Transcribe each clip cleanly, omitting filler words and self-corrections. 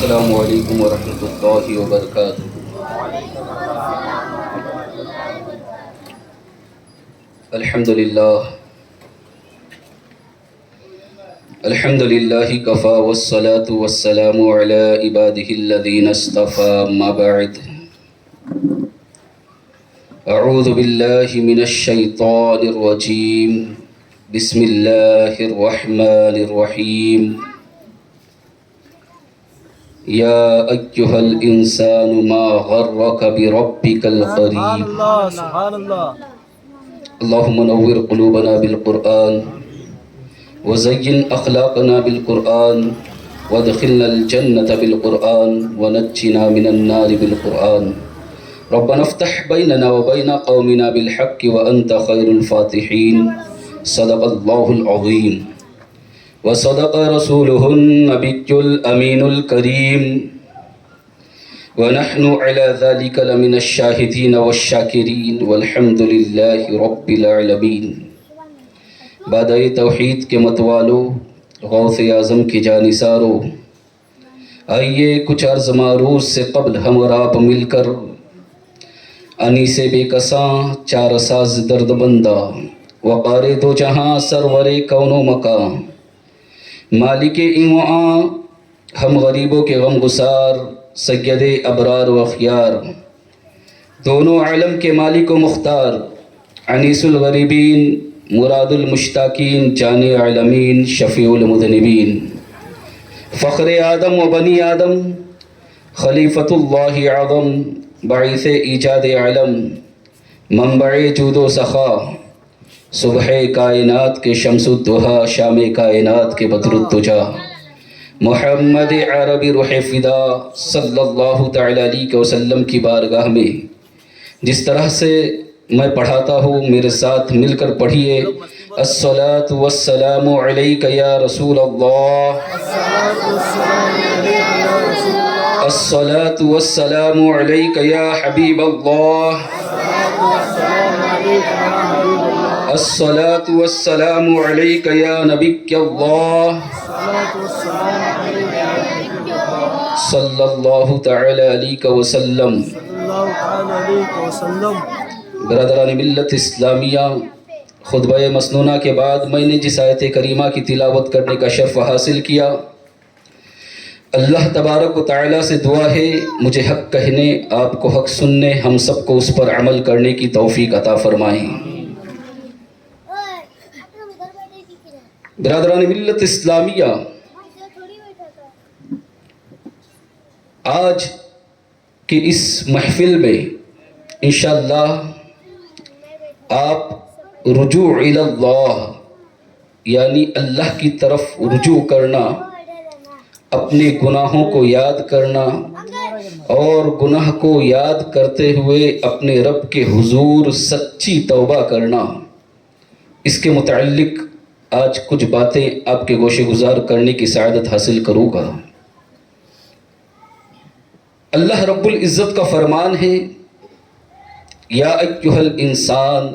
السلام علیکم ورحمۃ اللہ وبرکاتہ۔ الحمد للہ کفا والصلاة والسلام علی عباده الذین اصطفى، اما بعد، اعوذ باللہ من الشیطان الرجیم، بسم اللہ الرحمن الرحیم۔ یا ایہا الانسان ما غرک بربک الکریم۔ سبحان اللہ۔ اللہم نور قلوبنا بالقرآن وزین اخلاقنا بالقرآن وادخلنا الجنة بالقرآن ونجنا من النار بالقرآن۔ ربنا افتح بیننا وبین قومنا بالحق وانت خیر الفاتحین۔ صدق اللہ العظیم وصدق رسوله النبی الامین الکریم، ونحن على ذلك لمن الشاہدین والشاکرین والحمد للہ رب العالمین۔ بادئ توحید کے متوالو، غوث اعظم کی جانثارو، آئیے کچھ عرض معروض سے قبل ہم اور آپ مل کر انیس بے کساں چار ساز درد بندہ، وقار دو جہاں سرور کون و مکان، مالک انواع ہم غریبوں کے غم گسار، سید ابرار و اخیار، دونوں عالم کے مالک و مختار، انیس الغریبین مراد المشتاقین، جان عالمین شفیع المذنبین، فخر آدم و بنی آدم، خلیفۃ اللہ اعظم، باعث ایجاد عالم، منبع جود و سخا، صبح کائنات کے شمس الضحیٰ، شام کائنات کے بدر الدجا، محمد عربی روح فدا صلی اللہ تعالی علیہ وسلم کی بارگاہ میں جس طرح سے میں پڑھاتا ہوں، میرے ساتھ مل کر پڑھیے۔ الصلاۃ والسلام علیک یا رسول اللہ، الصلاۃ والسلام علیک یا حبیب اللہ، الصلاۃ والسلام علیک یا نبی اللہ، صلی اللہ تعالی علیہ وسلم۔ برادران ملت اسلامیہ، خطبہ مسنونہ کے بعد میں نے جس آیت کریمہ کی تلاوت کرنے کا شرف حاصل کیا، اللہ تبارک و تعالیٰ سے دعا ہے مجھے حق کہنے، آپ کو حق سننے، ہم سب کو اس پر عمل کرنے کی توفیق عطا فرمائیں۔ برادران ملت اسلامیہ، آج کی اس محفل میں انشاءاللہ آپ رجوع الی اللہ، یعنی اللہ کی طرف رجوع کرنا، اپنے گناہوں کو یاد کرنا اور گناہ کو یاد کرتے ہوئے اپنے رب کے حضور سچی توبہ کرنا، اس کے متعلق آج کچھ باتیں آپ کے گوشے گزار کرنے کی سعادت حاصل کروں گا۔ اللہ رب العزت کا فرمان ہے، یا ایھا الانسان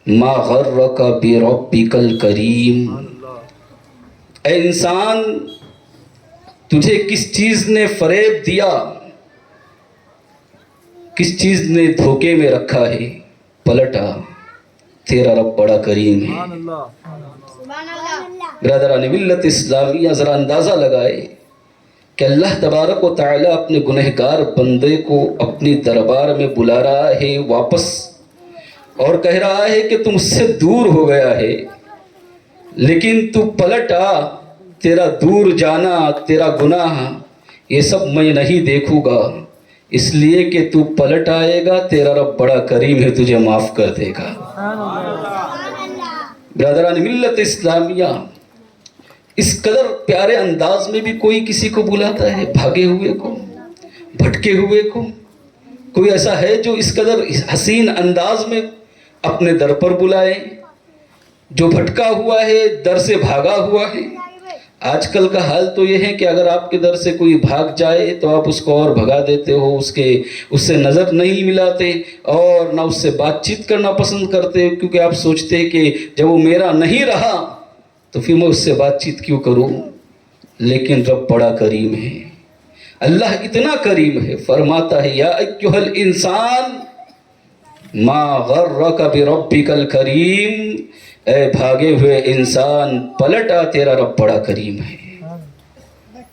ما غرک بربک الکریم، اے انسان تجھے کس چیز نے فریب دیا، کس چیز نے دھوکے میں رکھا ہے، پلٹا، تیرا رب بڑا کریم ہے۔ برادران ملت اسلامیہ، ذرا اندازہ لگائے کہ اللہ تبارک و تعالیٰ اپنے گنہگار بندے کو اپنی دربار میں بلا رہا ہے واپس، اور کہہ رہا ہے کہ تم اس سے دور ہو گیا ہے، لیکن تو پلٹ آ، تیرا دور جانا، تیرا گناہ، یہ سب میں نہیں دیکھوں گا، اس لیے کہ تو پلٹ آئے گا، تیرا رب بڑا کریم ہے، تجھے معاف کر دے گا۔ برادران ملت اسلامیہ، اس قدر پیارے انداز میں بھی کوئی کسی کو بلاتا ہے، بھاگے ہوئے کو، بھٹکے ہوئے کو؟ کوئی ایسا ہے جو اس قدر حسین انداز میں اپنے در پر بلائے؟ جو بھٹکا ہوا ہے، در سے بھاگا ہوا ہے۔ آج کل کا حال تو یہ ہے کہ اگر آپ کے در سے کوئی بھاگ جائے تو آپ اس کو اور بھگا دیتے ہو، اس سے نظر نہیں ملاتے اور نہ اس سے بات چیت کرنا پسند کرتے، کیونکہ آپ سوچتے ہیں کہ جب وہ میرا نہیں رہا تو پھر میں اس سے بات چیت کیوں کروں۔ لیکن رب بڑا کریم ہے، اللہ اتنا کریم ہے، فرماتا ہے یا ایھا الانسان ما غرک بربک الکریم، اے بھاگے ہوئے انسان پلٹ آ، تیرا رب بڑا کریم ہے۔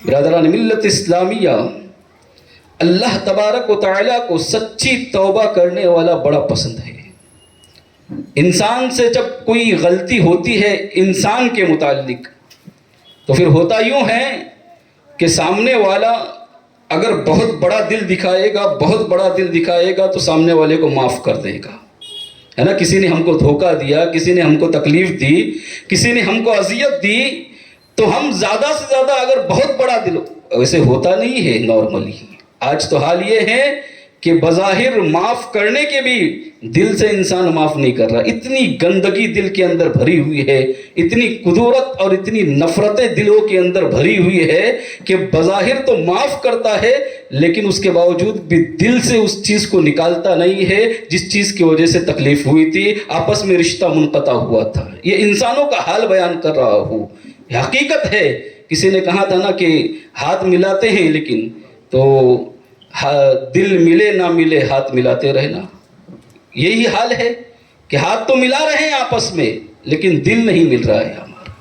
برادران ملت اسلامیہ، اللہ تبارک و تعالیٰ کو سچی توبہ کرنے والا بڑا پسند ہے۔ انسان سے جب کوئی غلطی ہوتی ہے انسان کے متعلق، تو پھر ہوتا یوں ہے کہ سامنے والا اگر بہت بڑا دل دکھائے گا تو سامنے والے کو معاف کر دے گا، ہے نا۔ کسی نے ہم کو دھوکہ دیا، کسی نے ہم کو تکلیف دی، کسی نے ہم کو اذیت دی، تو ہم زیادہ سے زیادہ اگر بہت بڑا دل، ویسے ہوتا نہیں ہے نارملی۔ آج تو حال یہ ہے کہ بظاہر معاف کرنے کے بھی دل سے انسان معاف نہیں کر رہا۔ اتنی گندگی دل کے اندر بھری ہوئی ہے، اتنی کدورت اور اتنی نفرتیں دلوں کے اندر بھری ہوئی ہے کہ بظاہر تو معاف کرتا ہے لیکن اس کے باوجود بھی دل سے اس چیز کو نکالتا نہیں ہے جس چیز کی وجہ سے تکلیف ہوئی تھی، آپس میں رشتہ منقطع ہوا تھا۔ یہ انسانوں کا حال بیان کر رہا ہوں، حقیقت ہے۔ کسی نے کہا تھا نا کہ ہاتھ ملاتے ہیں لیکن تو دل ملے نہ ملے ہاتھ ملاتے رہنا۔ یہی حال ہے کہ ہاتھ تو ملا رہے ہیں آپس میں لیکن دل نہیں مل رہا ہے ہمارا۔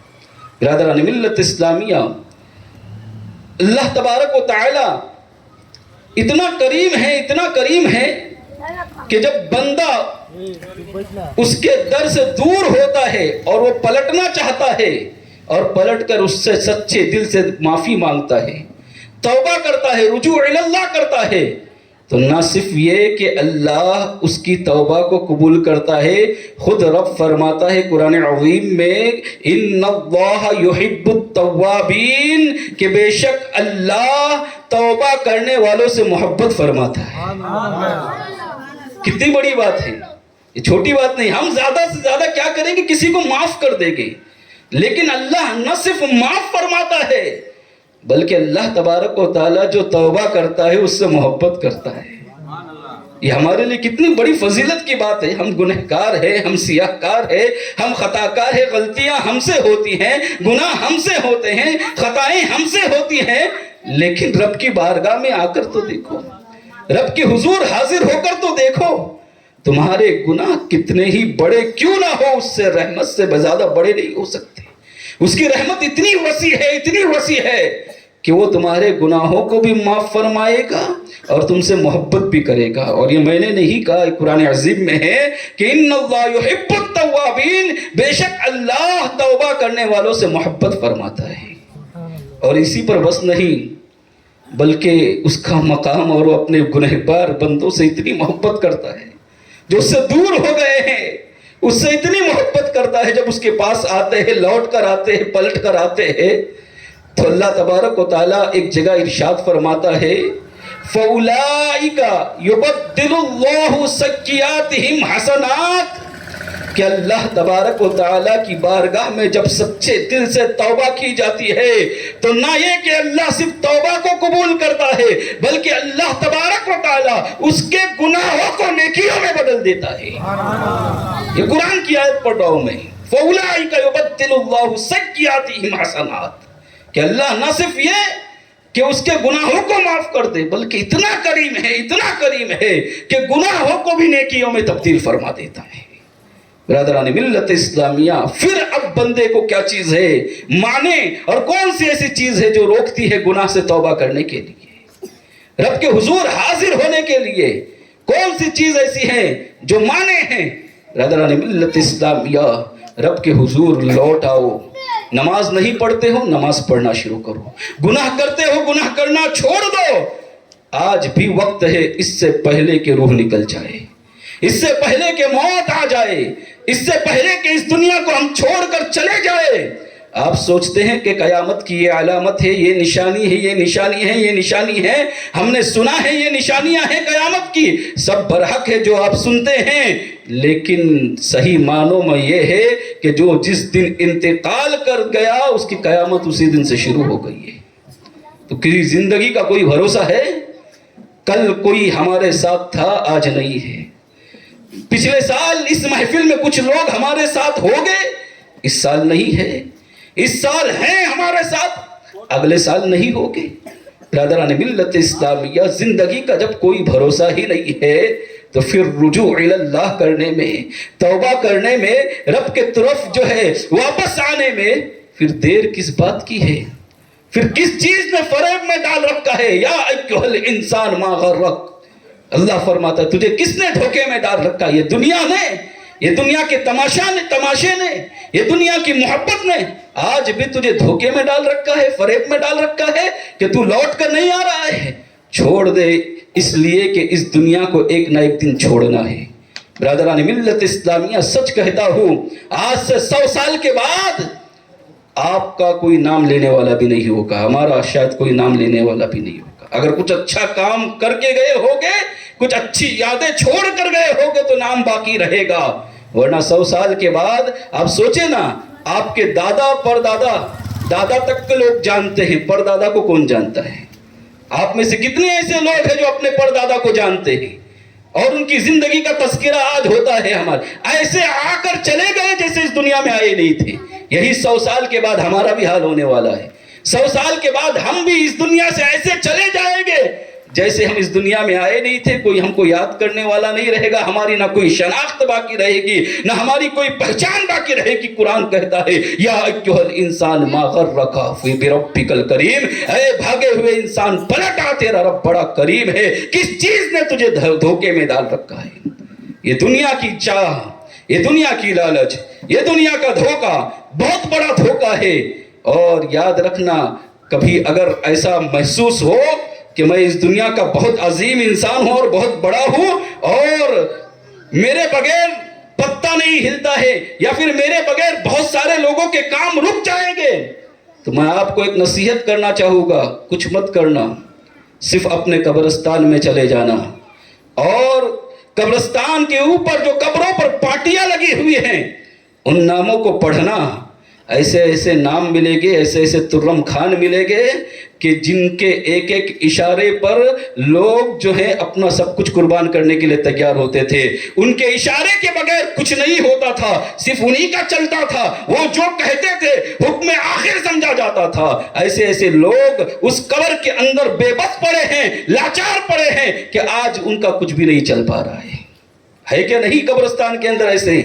برادران ملت اسلامیہ، اللہ تبارک و تعالی اتنا کریم ہے کہ جب بندہ اس کے در سے دور ہوتا ہے اور وہ پلٹنا چاہتا ہے اور پلٹ کر اس سے سچے دل سے معافی مانگتا ہے، توبہ کرتا ہے، رجوع اللہ کرتا ہے، تو نہ صرف یہ کہ اللہ اس کی توبہ کو قبول کرتا ہے، خود رب فرماتا ہے قرآن عظیم میں ان اللہ یحب التوابین، کہ بے شک اللہ توبہ کرنے والوں سے محبت فرماتا ہے۔ کتنی بڑی بات ہے یہ، چھوٹی بات نہیں۔ ہم زیادہ سے زیادہ کیا کریں گے، کسی کو معاف کر دیں گے، لیکن اللہ نہ صرف معاف فرماتا ہے بلکہ اللہ تبارک و تعالیٰ جو توبہ کرتا ہے اس سے محبت کرتا ہے۔ یہ ہمارے لیے کتنی بڑی فضیلت کی بات ہے۔ ہم گنہگار ہیں، ہم سیاہ کار ہیں، ہم خطا کار ہیں، غلطیاں ہم سے ہوتی ہیں، گناہ ہم سے ہوتے ہیں، خطائیں ہم سے ہوتی ہیں، لیکن رب کی بارگاہ میں آ کر تو دیکھو، رب کے حضور حاضر ہو کر تو دیکھو، تمہارے گناہ کتنے ہی بڑے کیوں نہ ہو اس سے رحمت سے بزیادہ بڑے نہیں ہو سکتے۔ اس کی رحمت اتنی وسیع ہے کہ وہ تمہارے گناہوں کو بھی معاف فرمائے گا اور تم سے محبت بھی کرے گا۔ اور یہ میں نے نہیں کہا، قرآن عظیم میں ہے کہ ان اللہ یحب التوابین، بے شک اللہ توبہ کرنے والوں سے محبت فرماتا ہے۔ اور اسی پر بس نہیں بلکہ اس کا مقام، اور وہ اپنے گنہگار بندوں سے اتنی محبت کرتا ہے جو اس سے دور ہو گئے ہیں، اس سے اتنی محبت کرتا ہے، جب اس کے پاس آتے ہیں، لوٹ کر آتے ہیں، پلٹ کر آتے ہیں، تو اللہ تبارک و تعالیٰ ایک جگہ ارشاد فرماتا ہے فَأُولَئِكَ يُبَدِّلُ اللَّهُ سَيِّئَاتِهِمْ حَسَنَاتٍ، کہ اللہ تبارک و تعالیٰ کی بارگاہ میں جب سچے دل سے توبہ کی جاتی ہے تو نہ یہ کہ اللہ صرف توبہ کو قبول کرتا ہے بلکہ اللہ تبارک و تعالیٰ اس کے گناہوں کو نیکیوں میں بدل دیتا ہے۔ یہ قرآن کی آیت پڑھ رہا ہوں میں، فَأُولَئِكَ يُبَدِّلُ اللَّهُ سَيِّئَاتِهِمْ حَسَنَاتٍ، کہ اللہ نہ صرف یہ کہ اس کے گناہوں کو معاف کر دے بلکہ اتنا کریم ہے کہ گناہوں کو بھی نیکیوں میں تبدیل فرما دیتا ہے۔ برادران ملت اسلامیہ، پھر اب بندے کو کیا چیز ہے مانے، اور کون سی ایسی چیز ہے جو روکتی ہے گناہ سے توبہ کرنے کے لیے، رب کے حضور حاضر ہونے کے لیے؟ کون سی چیز ایسی ہے جو مانے ہیں؟ برادران ملت اسلامیہ، رب کے حضور لوٹ آؤ۔ نماز نہیں پڑھتے ہو، نماز پڑھنا شروع کرو۔ گناہ کرتے ہو، گناہ کرنا چھوڑ دو۔ آج بھی وقت ہے، اس سے پہلے کہ روح نکل جائے، اس سے پہلے کہ موت آ جائے، اس سے پہلے کہ اس دنیا کو ہم چھوڑ کر چلے جائے۔ آپ سوچتے ہیں کہ قیامت کی یہ علامت ہے، یہ نشانی ہے، یہ نشانی ہے، یہ نشانی ہے، ہم نے سنا ہے یہ نشانیاں ہیں قیامت کی، سب برحق ہے جو آپ سنتے ہیں، لیکن صحیح معنوں میں یہ ہے کہ جو جس دن انتقال کر گیا اس کی قیامت اسی دن سے شروع ہو گئی ہے۔ تو کسی زندگی کا کوئی بھروسہ ہے؟ کل کوئی ہمارے ساتھ تھا، آج نہیں ہے۔ پچھلے سال اس محفل میں کچھ لوگ ہمارے ساتھ ہو گئے، اس سال نہیں ہے۔ اس سال ہیں ہمارے ساتھ، اگلے سال نہیں ہوگے۔ برادران ملت اسلامیہ، زندگی کا جب کوئی بھروسہ ہی نہیں ہے تو پھر رجوع اللہ کرنے میں، توبہ کرنے میں، رب کے طرف جو ہے واپس آنے میں پھر دیر کس بات کی ہے؟ پھر کس چیز نے فریب میں ڈال رکھا ہے؟ یا ایھا الانسان ما غرک، اللہ فرماتا ہے تجھے کس نے دھوکے میں ڈال رکھا؟ یہ دنیا نے، یہ دنیا کے تماشے نے، یہ دنیا کی محبت نے آج بھی تجھے دھوکے میں ڈال رکھا ہے، فریب میں ڈال رکھا ہے کہ تو لوٹ کر نہیں آ رہا ہے۔ چھوڑ دے، اس لیے کہ اس دنیا کو ایک نہ ایک دن چھوڑنا ہے۔ برادران ملت اسلامیہ، سچ کہتا ہوں آج سے 100 سال کے بعد آپ کا کوئی نام لینے والا بھی نہیں ہوگا، ہمارا شاید کوئی نام لینے والا بھی نہیں ہوگا۔ اگر کچھ اچھا کام کر کے گئے ہوگے، کچھ اچھی یادیں چھوڑ کر گئے ہوگے تو نام باقی رہے گا، ورنہ 100 سال کے بعد آپ سوچیں نا، آپ کے دادا دادا تک کے لوگ جانتے ہیں، پردادا کو کون جانتا ہے؟ آپ میں سے کتنے ایسے لوگ ہیں جو اپنے پردادا کو جانتے ہیں اور ان کی زندگی کا تذکرہ آج ہوتا ہے؟ ہمارے ایسے آ کر چلے گئے جیسے اس دنیا میں آئے نہیں تھے۔ یہی 100 سال کے بعد ہمارا بھی حال ہونے والا ہے۔ 100 سال کے بعد ہم بھی اس دنیا سے ایسے چلے جائیں گے جیسے ہم اس دنیا میں آئے نہیں تھے۔ کوئی ہم کو یاد کرنے والا نہیں رہے گا، ہماری نہ کوئی شناخت باقی رہے گی، نہ ہماری کوئی پہچان باقی رہے گی۔ قرآن کہتا ہے یا ایھا الانسان ما غرک بربک الکریم، اے بھاگے ہوئے انسان پلٹ آ، تیرا رب بڑا کریم ہے۔ کس چیز نے تجھے دھوکے میں ڈال رکھا ہے؟ یہ دنیا کی چاہ، یہ دنیا کی لالچ، یہ دنیا کا دھوکہ بہت بڑا دھوکہ ہے۔ اور یاد رکھنا، کبھی اگر ایسا محسوس ہو کہ میں اس دنیا کا بہت عظیم انسان ہوں اور بہت بڑا ہوں اور میرے بغیر پتہ نہیں ہلتا ہے، یا پھر میرے بغیر بہت سارے لوگوں کے کام رک جائیں گے، تو میں آپ کو ایک نصیحت کرنا چاہوں گا، کچھ مت کرنا، صرف اپنے قبرستان میں چلے جانا اور قبرستان کے اوپر جو قبروں پر پاٹیاں لگی ہوئی ہیں ان ناموں کو پڑھنا۔ ایسے ایسے نام ملے گے، ایسے ایسے ترم خان ملے گے کہ جن کے ایک ایک اشارے پر لوگ جو ہے اپنا سب کچھ قربان کرنے کے لیے تیار ہوتے تھے۔ ان کے اشارے کے بغیر کچھ نہیں ہوتا تھا، صرف انہی کا چلتا تھا، وہ جو کہتے تھے حکم آخر سمجھا جاتا تھا۔ ایسے ایسے لوگ اس قبر کے اندر بے بس پڑے ہیں، لاچار پڑے ہیں کہ آج ان کا کچھ بھی نہیں چل پا رہا ہے کہ نہیں؟ قبرستان کے اندر ایسے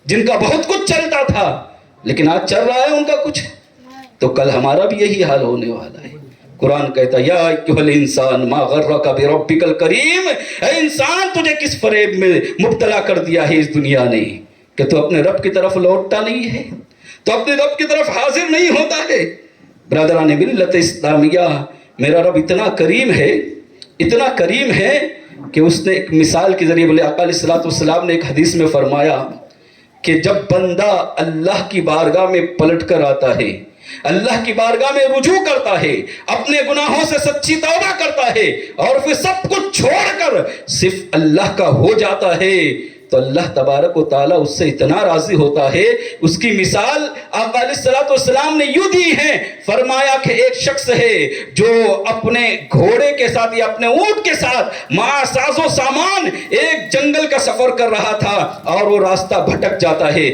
جن کا بہت کچھ چلتا تھا لیکن آج چل رہا ہے ان کا کچھ، تو کل ہمارا بھی یہی حال ہونے والا ہے۔ قرآن کہتا یا ایھا الانسان ما غرک بربک الکریم، اے انسان تجھے کس فریب میں مبتلا کر دیا ہے اس دنیا نے کہ تو اپنے رب کی طرف لوٹتا نہیں ہے، تو اپنے رب کی طرف حاضر نہیں ہوتا ہے۔ برادران ملت اسلامیہ، میرا رب اتنا کریم ہے، اتنا کریم ہے کہ اس نے ایک مثال کے ذریعے بولے، آقا علیہ السلام نے ایک حدیث میں فرمایا کہ جب بندہ اللہ کی بارگاہ میں پلٹ کر آتا ہے، اللہ کی بارگاہ میں رجوع کرتا ہے، اپنے گناہوں سے سچی توبہ کرتا ہے اور پھر سب کچھ چھوڑ کر صرف اللہ کا ہو جاتا ہے، تو اللہ تبارک و تعالیٰ اس سے اتنا راضی ہوتا ہے۔ اس کی مثال آقا علیہ السلام نے یوں دی ہے، فرمایا کہ ایک شخص ہے جو اپنے گھوڑے کے ساتھ یا اپنے اونٹ کے ساتھ مع ساز و سامان ایک جنگل کا سفر کر رہا تھا اور وہ راستہ بھٹک جاتا ہے،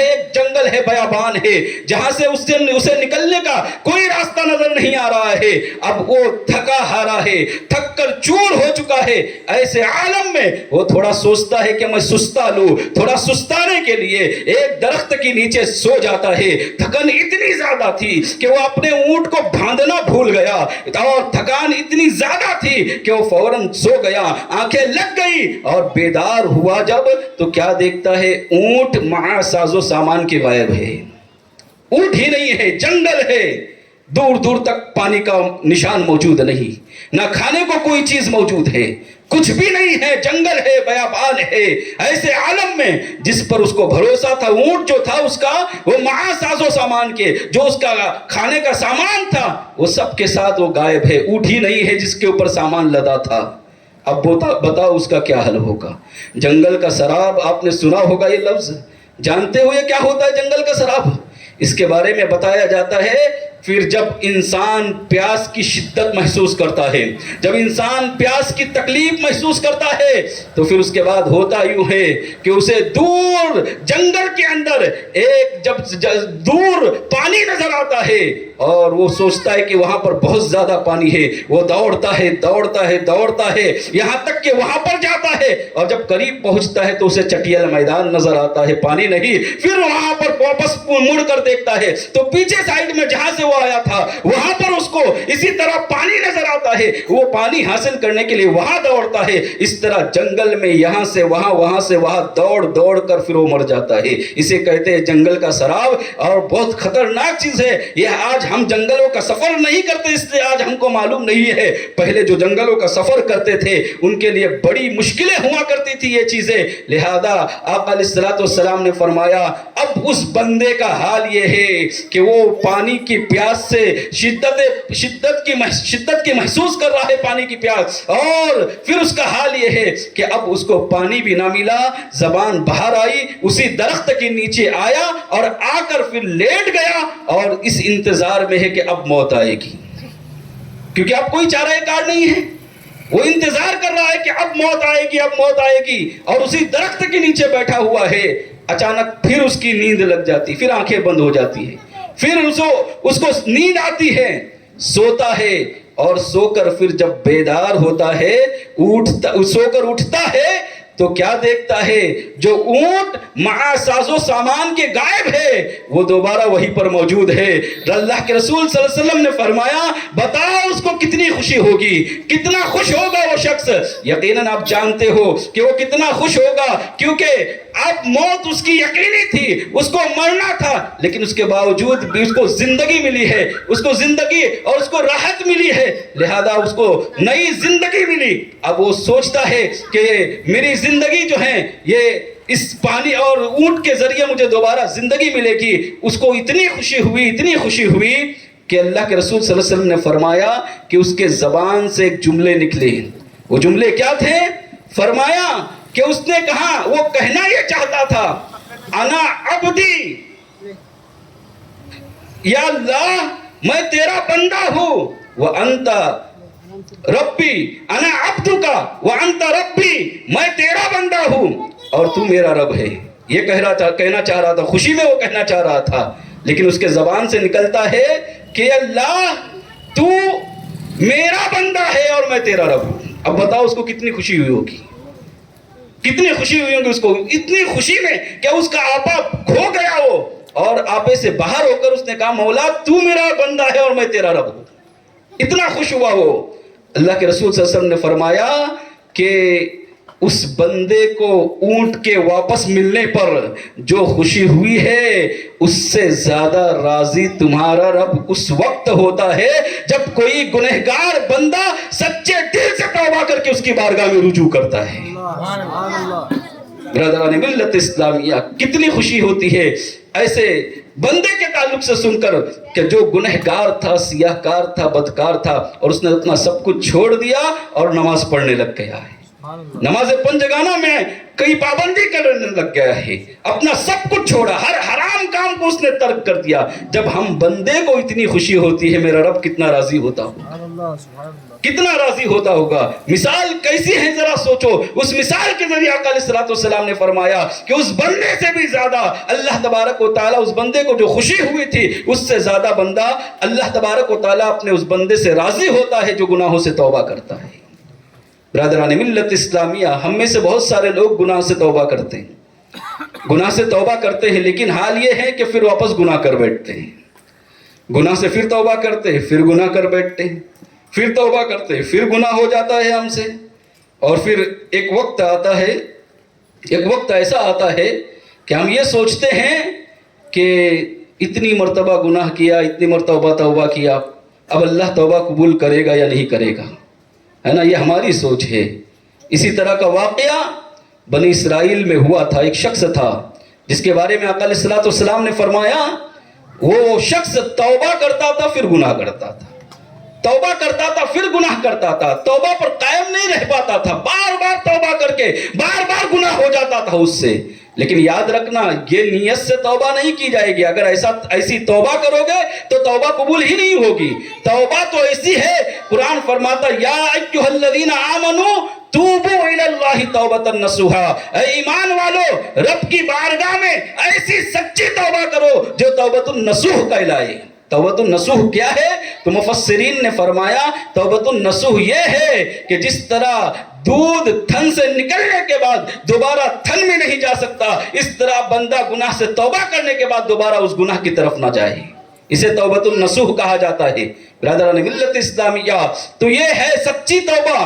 ایک جنگل ہے، بیابان ہے، جہاں سے اسے نکلنے کا کوئی راستہ نظر نہیں آ رہا ہے۔ اب وہ تھکا ہارا ہے، تھک کر چور ہو چکا ہے۔ ایسے عالم میں وہ تھوڑا سوچتا ہے کہ میں سستا لوں، تھوڑا سستانے کے لیے ایک درخت کے نیچے سو جاتا ہے۔ تھکن اتنی زیادہ تھی کہ وہ اپنے اونٹ کو باندھنا بھول گیا اور تھکان اتنی زیادہ تھی کہ وہ فوراً سو گیا۔ آنکھیں لگ گئی اور بیدار ہوا جب تو کیا دیکھتا ہے؟ اونٹ مع ساز و سامان کے غائب ہے، اونٹ ہی نہیں ہے، جنگل ہے، دور دور تک پانی کا نشان موجود نہیں، نہ کھانے کو کوئی چیز موجود ہے، کچھ بھی نہیں ہے، جنگل ہے، بیابان ہے۔ ایسے عالم میں جس پر اس کو بھروسہ تھا، اونٹ جو تھا اس کا، وہ مع ساز و سامان کے جو اس کا کھانے کا سامان تھا وہ سب کے ساتھ وہ غائب ہے، اونٹ ہی نہیں ہے جس کے اوپر سامان لدا تھا۔ اب بتاؤ اس کا کیا حل ہوگا؟ جنگل کا سراب، آپ نے سنا ہوگا یہ لفظ، جانتے ہوئے کیا ہوتا ہے جنگل کا سراب؟ اس کے بارے میں بتایا جاتا ہے پھر جب انسان پیاس کی شدت محسوس کرتا ہے، جب انسان پیاس کی تکلیف محسوس کرتا ہے، تو پھر اس کے بعد ہوتا یوں ہے کہ اسے دور جنگل کے اندر ایک جب دور پانی نظر آتا ہے اور وہ سوچتا ہے کہ وہاں پر بہت زیادہ پانی ہے، وہ دوڑتا ہے دوڑتا ہے دوڑتا ہے یہاں تک کہ وہاں پر جاتا ہے، اور جب قریب پہنچتا ہے تو اسے چٹیل میدان نظر آتا ہے، پانی نہیں۔ پھر وہاں پر واپس مڑ کر دیکھتا ہے تو پیچھے سائیڈ میں جہاں سے وہ آیا تھا وہاں پر اس کو اسی طرح پانی نظر آتا ہے، وہ پانی حاصل کرنے کے لیے وہاں دوڑتا ہے۔ اس طرح جنگل میں یہاں سے وہاں وہاں سے وہاں دوڑ دوڑ کر پھر وہ مر جاتا ہے۔ اسے کہتے ہیں جنگل کا سراب، اور بہت خطرناک چیز ہے یہ۔ آج ہم جنگلوں کا سفر نہیں کرتے، اس لیے آج ہم کو معلوم نہیں ہے۔ پہلے جو جنگلوں کا سفر کرتے تھے ان کے لیے بڑی مشکلیں ہوا کرتی تھی یہ چیزیں، لہذا آقا علیہ الصلوۃ والسلام نے فرمایا اب اس بندے کا حال یہ ہے کہ وہ پانی کی پیاس سے شدت کی محسوس کر رہا ہے، پانی کی پیاس، اور پھر اس کا حال یہ ہے کہ اب اس کو پانی بھی نہ ملا، زبان باہر آئی، اسی درخت کے نیچے آیا اور آ کر پھر لیٹ گیا، اور اس انتظار میں ہے کہ اب موت آئے گی، کیونکہ اب کوئی چارہ کار نہیں ہے۔ وہ انتظار کر رہا ہے کہ اب موت آئے گی، اب موت آئے گی، اور اسی درخت کے نیچے بیٹھا ہوا ہے۔ اچانک پھر اس کی نیند لگ جاتی، پھر آنکھیں بند ہو جاتی ہے، پھر اس کو نیند آتی ہے، سوتا ہے، اور سو کر پھر جب بیدار ہوتا ہے، سو کر اٹھتا ہے تو کیا دیکھتا ہے؟ جو اونٹ مع ساز و سامان کے غائب ہے وہ دوبارہ وہیں پر موجود ہے۔ اللہ کے رسول صلی اللہ علیہ وسلم نے فرمایا بتاؤ اس کو کتنی خوشی ہوگی، کتنا خوش ہوگا وہ شخص۔ یقیناً آپ جانتے ہو کہ وہ کتنا خوش ہوگا، کیونکہ اب موت اس کی یقینی تھی، اس کو مرنا تھا، لیکن اس کے باوجود بھی اس کو زندگی ملی ہے، اس کو زندگی اور اس کو راحت ملی ہے، لہذا اس کو نئی زندگی ملی۔ اب وہ سوچتا ہے کہ میری زندگی جو ہے یہ اس پانی اور اونٹ کے ذریعے مجھے دوبارہ زندگی ملے گی۔ اس کو اتنی خوشی ہوئی، اتنی خوشی ہوئی کہ اللہ کے رسول صلی اللہ علیہ وسلم نے فرمایا کہ اس کے زبان سے ایک جملے نکلے۔ وہ جملے کیا تھے؟ فرمایا کہ اس نے کہا، وہ کہنا یہ چاہتا تھا انا عبدی، یا اللہ میں تیرا بندہ ہوں، وانت ربی، انا عبدک وانت ربی، میں تیرا بندہ ہوں اور تو میرا رب ہے۔ یہ کہنا چاہ رہا تھا، خوشی میں وہ کہنا چاہ رہا تھا، لیکن اس کے زبان سے نکلتا ہے کہ اللہ تو میرا بندہ ہے اور میں تیرا رب ہوں۔ اب بتاؤ اس کو کتنی خوشی ہوئی ہوگی، کتنی خوشی ہوئی ہوگی اس کو، اتنی خوشی میں کہ اس کا آپا کھو گیا وہ، اور آپے سے باہر ہو کر اس نے کہا مولا تو میرا بندہ ہے اور میں تیرا رب ہوں۔ اتنا خوش ہوا وہ۔ اللہ کے رسول صلی اللہ علیہ وسلم نے فرمایا کہ اس بندے کو اونٹ کے واپس ملنے پر جو خوشی ہوئی ہے اس سے زیادہ راضی تمہارا رب اس وقت ہوتا ہے جب کوئی گنہگار بندہ سچے دل سے توبہ کر کے اس کی بارگاہ میں رجوع کرتا ہے۔ برادران ملت اسلامیہ، کتنی خوشی ہوتی ہے ایسے بندے کے تعلق سے سن کر کہ جو گنہگار تھا، سیاہ کار تھا، بدکار تھا، اور اس نے اپنا سب کچھ چھوڑ دیا اور نماز پڑھنے لگ گیا ہے، نماز پنجگانہ میں کئی پابندی کرنے لگ گیا ہے، اپنا سب کچھ چھوڑا، ہر حرام کام کو اس نے ترک کر دیا۔ جب ہم بندے کو اتنی خوشی ہوتی ہے، میرا رب کتنا راضی ہوتا ہوگا، کتنا راضی ہوتا ہوگا۔ مثال کیسی ہے ذرا سوچو۔ اس مثال کے ذریعے آقا علیہ الصلوۃ والسلام نے فرمایا کہ اس بندے سے بھی زیادہ اللہ تبارک و تعالیٰ اس بندے کو جو خوشی ہوئی تھی اس سے زیادہ بندہ اللہ تبارک و تعالیٰ اپنے اس بندے سے راضی ہوتا ہے جو گناہوں سے توبہ کرتا ہے۔ برادران ملت اسلامیہ، ہم میں سے بہت سارے لوگ گناہ سے توبہ کرتے ہیں، گناہ سے توبہ کرتے ہیں، لیکن حال یہ ہے کہ پھر واپس گناہ کر بیٹھتے ہیں۔ گناہ سے پھر توبہ کرتے ہیں، پھر گناہ کر بیٹھتے ہیں، پھر توبہ کرتے ہیں، پھر گناہ ہو جاتا ہے ہم سے، اور پھر ایک وقت آتا ہے، ایک وقت ایسا آتا ہے کہ ہم یہ سوچتے ہیں کہ اتنی مرتبہ گناہ کیا، اتنی مرتبہ توبہ کیا، اب اللہ توبہ قبول کرے گا یا نہیں کرے گا، ہے نا؟ یہ ہماری سوچ ہے۔ اسی طرح کا واقعہ بنی اسرائیل میں ہوا تھا۔ ایک شخص تھا جس کے بارے میں آقا علیہ الصلوۃ والسلام نے فرمایا وہ شخص توبہ کرتا تھا پھر گناہ کرتا تھا، توبہ کرتا تھا پھر گناہ کرتا تھا, توبہ پر قائم نہیں رہ پاتا تھا, بار بار توبہ کر کے بار بار گناہ ہو جاتا تھا اس سے. لیکن یاد رکھنا یہ نیت سے توبہ نہیں کی جائے گی. اگر ایسی توبہ کرو گے تو توبہ قبول ہی نہیں ہوگی. توبہ تو ایسی ہے, قرآن فرماتا یا ایھا الذین آمنوا توبوا الی اللہ توبۃ نصوحا, اے ایمان والو رب کی بارگاہ میں ایسی سچی توبہ کرو جو توبۃ النصوح کہلائے. توبۃ النصوح کیا ہے؟ تو مفسرین نے فرمایا توبۃ النصوح یہ ہے کہ جس طرح دودھ تھن سے نکلنے کے بعد دوبارہ تھن میں نہیں جا سکتا, اس طرح بندہ گناہ سے توبہ کرنے کے بعد دوبارہ اس گناہ کی طرف نہ جائے. اسے توبۃ النصوح کہا جاتا ہے. برادران ملت اسلامیہ, تو یہ ہے سچی توبہ.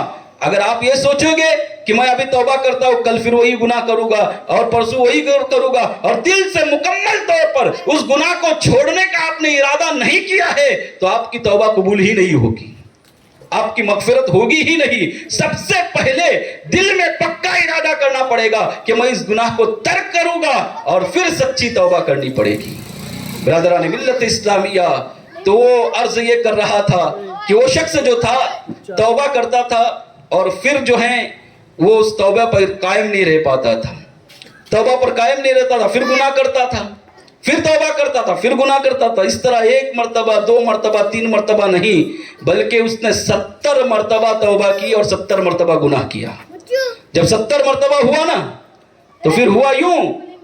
اگر آپ یہ سوچو گے کہ میں ابھی توبہ کرتا ہوں, کل پھر وہی گناہ کروں گا اور پرسوں وہی کروں گا, اور دل سے مکمل طور پر اس گناہ کو چھوڑنے کا آپ نے ارادہ نہیں کیا ہے, تو آپ کی توبہ قبول ہی نہیں ہوگی, آپ کی مغفرت ہوگی ہی نہیں. سب سے پہلے دل میں پکا ارادہ کرنا پڑے گا کہ میں اس گناہ کو ترک کروں گا, اور پھر سچی توبہ کرنی پڑے گی. برادران ملت اسلامیہ, تو وہ عرض یہ کر رہا تھا کہ وہ شخص جو تھا توبہ کرتا تھا اور پھر جو ہے وہ اس توبہ پر قائم نہیں رہ پاتا تھا, توبہ پر قائم نہیں رہتا تھا, پھر گناہ کرتا تھا, پھر توبہ کرتا تھا, پھر گناہ کرتا تھا. اس طرح 1 مرتبہ 2 مرتبہ 3 مرتبہ نہیں, بلکہ اس نے 70 مرتبہ توبہ کی اور 70 مرتبہ گناہ کیا. جب 70 مرتبہ ہوا نا, تو پھر ہوا یوں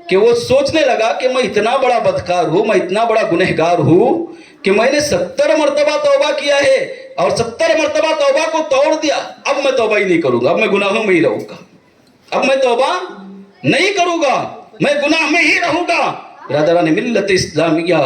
کہ وہ سوچنے لگا کہ میں اتنا بڑا بدکار ہوں, میں اتنا بڑا گنہگار ہوں کہ میں نے 70 مرتبہ توبہ کیا ہے اور 70 مرتبہ توبہ کو توڑ دیا. اب میں توبہ ہی نہیں کروں گا, اب میں گناہوں میں ہی رہوں گا, اب میں توبہ نہیں کروں گا, میں گناہ میں ہی رہوں گا. برادران ملت اسلامیہ,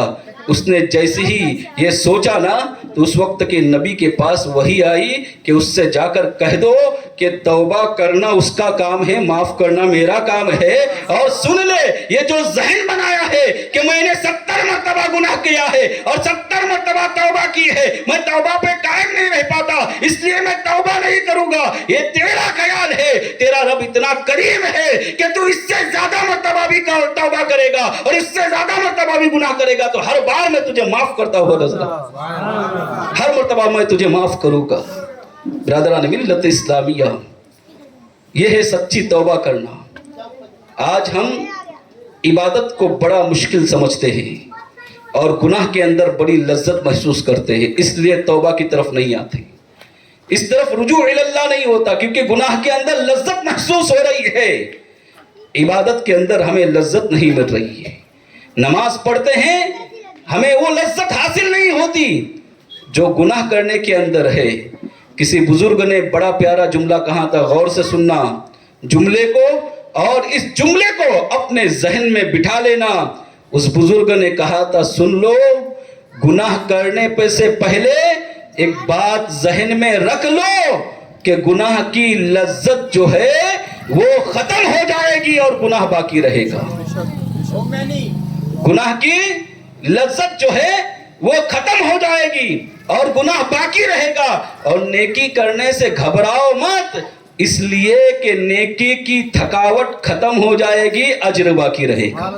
اس نے جیسے ہی یہ سوچا نا, تو اس وقت کے نبی کے پاس وحی آئی کہ اس سے جا کر کہہ دو کہ توبہ کرنا اس کا کام ہے, معاف کرنا میرا کام ہے. اور سن لے, یہ جو ذہن بنایا ہے کہ میں نے 70 مرتبہ گناہ کیا ہے اور 70 مرتبہ توبہ کی ہے, میں توبہ پہ قائم نہیں رہ پاتا اس لیے میں توبہ نہیں کروں گا, یہ تیرا خیال ہے. تیرا رب اتنا کریم ہے کہ تو اس سے زیادہ مرتبہ بھی توبہ کرے گا اور اس سے زیادہ مرتبہ بھی گناہ کرے گا, تو ہر بار میں تجھے معاف کرتا ہوا نظر, ہر مرتبہ میں تجھے معاف کروں گا. برادران ملت اسلامیہ, یہ ہے سچی توبہ کرنا. آج ہم عبادت کو بڑا مشکل سمجھتے ہیں اور گناہ کے اندر بڑی لذت محسوس کرتے ہیں, اس لیے توبہ کی طرف نہیں آتے, اس طرف رجوع اللہ نہیں ہوتا, کیونکہ گناہ کے اندر لذت محسوس ہو رہی ہے, عبادت کے اندر ہمیں لذت نہیں مل رہی ہے. نماز پڑھتے ہیں, ہمیں وہ لذت حاصل نہیں ہوتی جو گناہ کرنے کے اندر ہے. کسی بزرگ نے بڑا پیارا جملہ کہا تھا, غور سے سننا جملے کو اور اس جملے کو اپنے ذہن میں بٹھا لینا. اس بزرگ نے کہا تھا, سن لو, گناہ کرنے پہ سے پہلے ایک بات ذہن میں رکھ لو کہ گناہ کی لذت جو ہے وہ ختم ہو جائے گی اور گناہ باقی رہے گا. گناہ کی لذت جو ہے وہ ختم ہو جائے گی اور گناہ باقی رہے گا. اور نیکی کرنے سے گھبراؤ مت, اس لیے کہ نیکی کی تھکاوٹ ختم ہو جائے گی, اجر باقی رہے گا.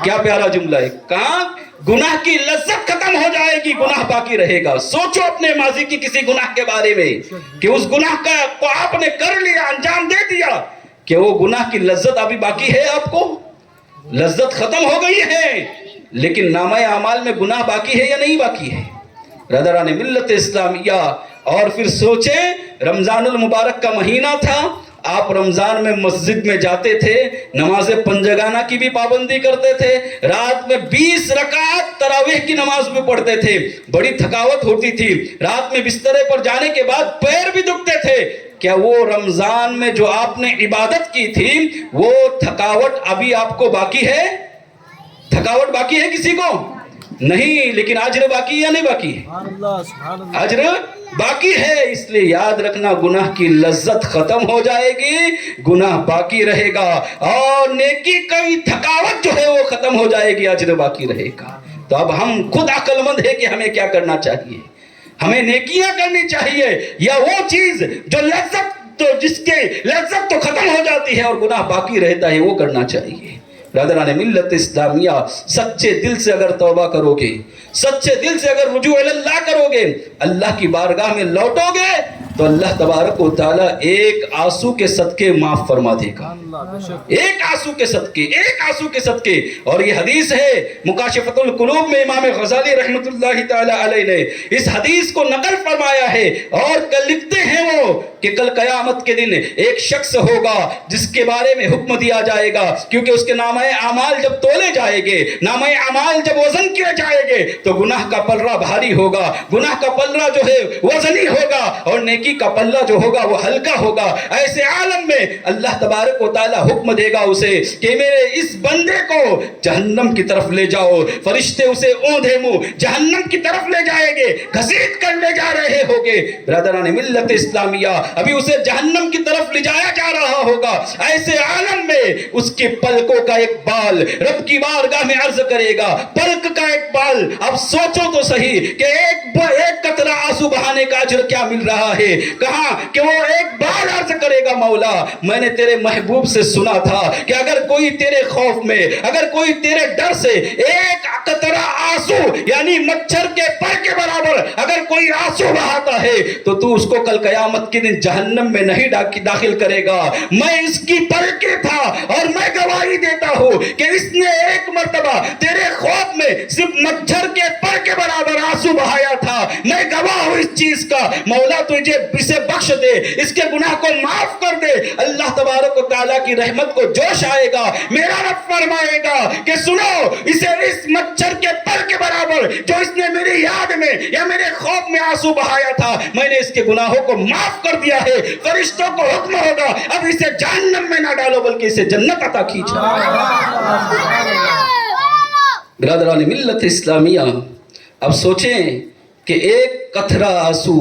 کیا پیارا جملہ ہے, کہاں گناہ کی لذت ختم ہو جائے گی, گناہ باقی رہے گا. سوچو اپنے ماضی کی کسی گناہ کے بارے میں کہ اس گناہ کو آپ نے کر لیا, انجام دے دیا, کہ وہ گناہ کی لذت ابھی باقی ہے, آپ کو لذت ختم ہو گئی ہے, لیکن نامہ اعمال میں گناہ باقی ہے یا نہیں باقی ہے. برادران ملت اسلامیہ, اور پھر سوچیں رمضان المبارک کا مہینہ تھا, آپ رمضان میں مسجد میں جاتے تھے, نماز پنجگانہ کی بھی پابندی کرتے تھے, رات میں 20 رکعت تراویح کی نماز بھی پڑھتے تھے, بڑی تھکاوٹ ہوتی تھی, رات میں بسترے پر جانے کے بعد پیر بھی دکھتے تھے. کیا وہ رمضان میں جو آپ نے عبادت کی تھی وہ تھکاوٹ ابھی آپ کو باقی ہے؟ تھکاوٹ باقی ہے کسی کو؟ نہیں, لیکن اجر باقی یا نہیں باقی ہے؟ اجر باقی ہے. اس لیے یاد رکھنا, گناہ کی لذت ختم ہو جائے گی, گناہ باقی رہے گا, اور نیکی کی تھکاوٹ جو ہے وہ ختم ہو جائے گی, اجر باقی رہے گا. تو اب ہم خود عقل مند ہے کہ ہمیں کیا کرنا چاہیے, ہمیں نیکیاں کرنی چاہیے یا وہ چیز جو لذت, تو جس کے لذت تو ختم ہو جاتی ہے اور گناہ باقی رہتا ہے, وہ کرنا چاہیے. برادران ملت اسلامیہ، سچے دل سے اگر توبہ کرو گے، سچے دل سے اگر رجوع اللہ کرو گے، اللہ کی بارگاہ میں لوٹو گے، تو اللہ تبارک و تعالیٰ ایک آنسو کے صدقے معاف فرما دے گا، ایک آنسو کے صدقے، ایک آنسو کے صدقے۔ اور یہ حدیث ہے مکاشفۃ القلوب میں امام غزالی رحمۃ اللہ تعالیٰ علیہ نے اس حدیث کو نقل فرمایا ہے، اور لکھتے ہیں وہ کہ کل قیامت کے دن ایک شخص ہوگا جس کے بارے میں حکم دیا جائے گا، کیونکہ اس کے نامہ اعمال جب تولے جائیں گے، نامہ اعمال جب وزن کیے جائیں گے، تو گناہ کا پلڑا بھاری ہوگا، گناہ کا پلڑا جو ہے وزنی ہوگا، اور نیکی کا پلڑا جو ہوگا وہ ہلکا ہوگا۔ ایسے عالم میں اللہ تبارک و تعالیٰ حکم دے گا اسے کہ میرے اس بندے کو جہنم کی طرف لے جاؤ، فرشتے اسے اوندھے منہ جہنم کی طرف لے جائیں گے، گھسیٹ کر لے جا رہے ہوگے۔ برادران ملت اسلامیہ، ابھی اسے جہنم کی طرف لے جایا جا رہا ہوگا، ایسے عالم میں اس کے پلکوں کا ایک بال رب کی بارگاہ میں عرض کرے گا، پلک کا ایک بال۔ اب سوچو تو صحیح کہ ایک قطرہ آنسو بہانے کا اجر کیا مل رہا ہے، کہاں کہ وہ ایک بال عرض کرے گا، مولا میں نے تیرے محبوب سے سنا تھا کہ اگر کوئی تیرے خوف میں، اگر کوئی تیرے ڈر سے ایک قطرہ آنسو یعنی مچھر کے پر کے برابر اگر کوئی آنسو بہاتا ہے تو تو اس کو کل قیامت کے دن جہنم میں نہیں داخل کرے گا۔ میں اس کی پلکیں تھا اور میں گواہی دیتا ہوں کہ اس نے ایک مرتبہ تیرے خوف میں صرف مچھر کے پر کے برابر آنسو بہایا تھا۔ میں گواہ ہوں اس چیز کا، مولا تجھے اسے بخش دے، اس کے گناہ کو معاف کر دے۔ اللہ تبارک و تعالیٰ کی رحمت کو جوش آئے گا، میرا رب فرمائے گا کہ سنو، اسے اس مچھر کے پر کے برابر جو اس نے میری یاد میں یا میرے خوف میں آنسو بہایا تھا، میں نے اس کے گناہوں کو معاف کر دیا ہے۔ فرشتوں کو حکم ہوگا اب اسے جہنم میں نہ ڈالو بلکہ اسے جنت عطا کیجیے۔ برادران ملت اسلامیہ، اب سوچیں کہ ایک قطرہ آنسو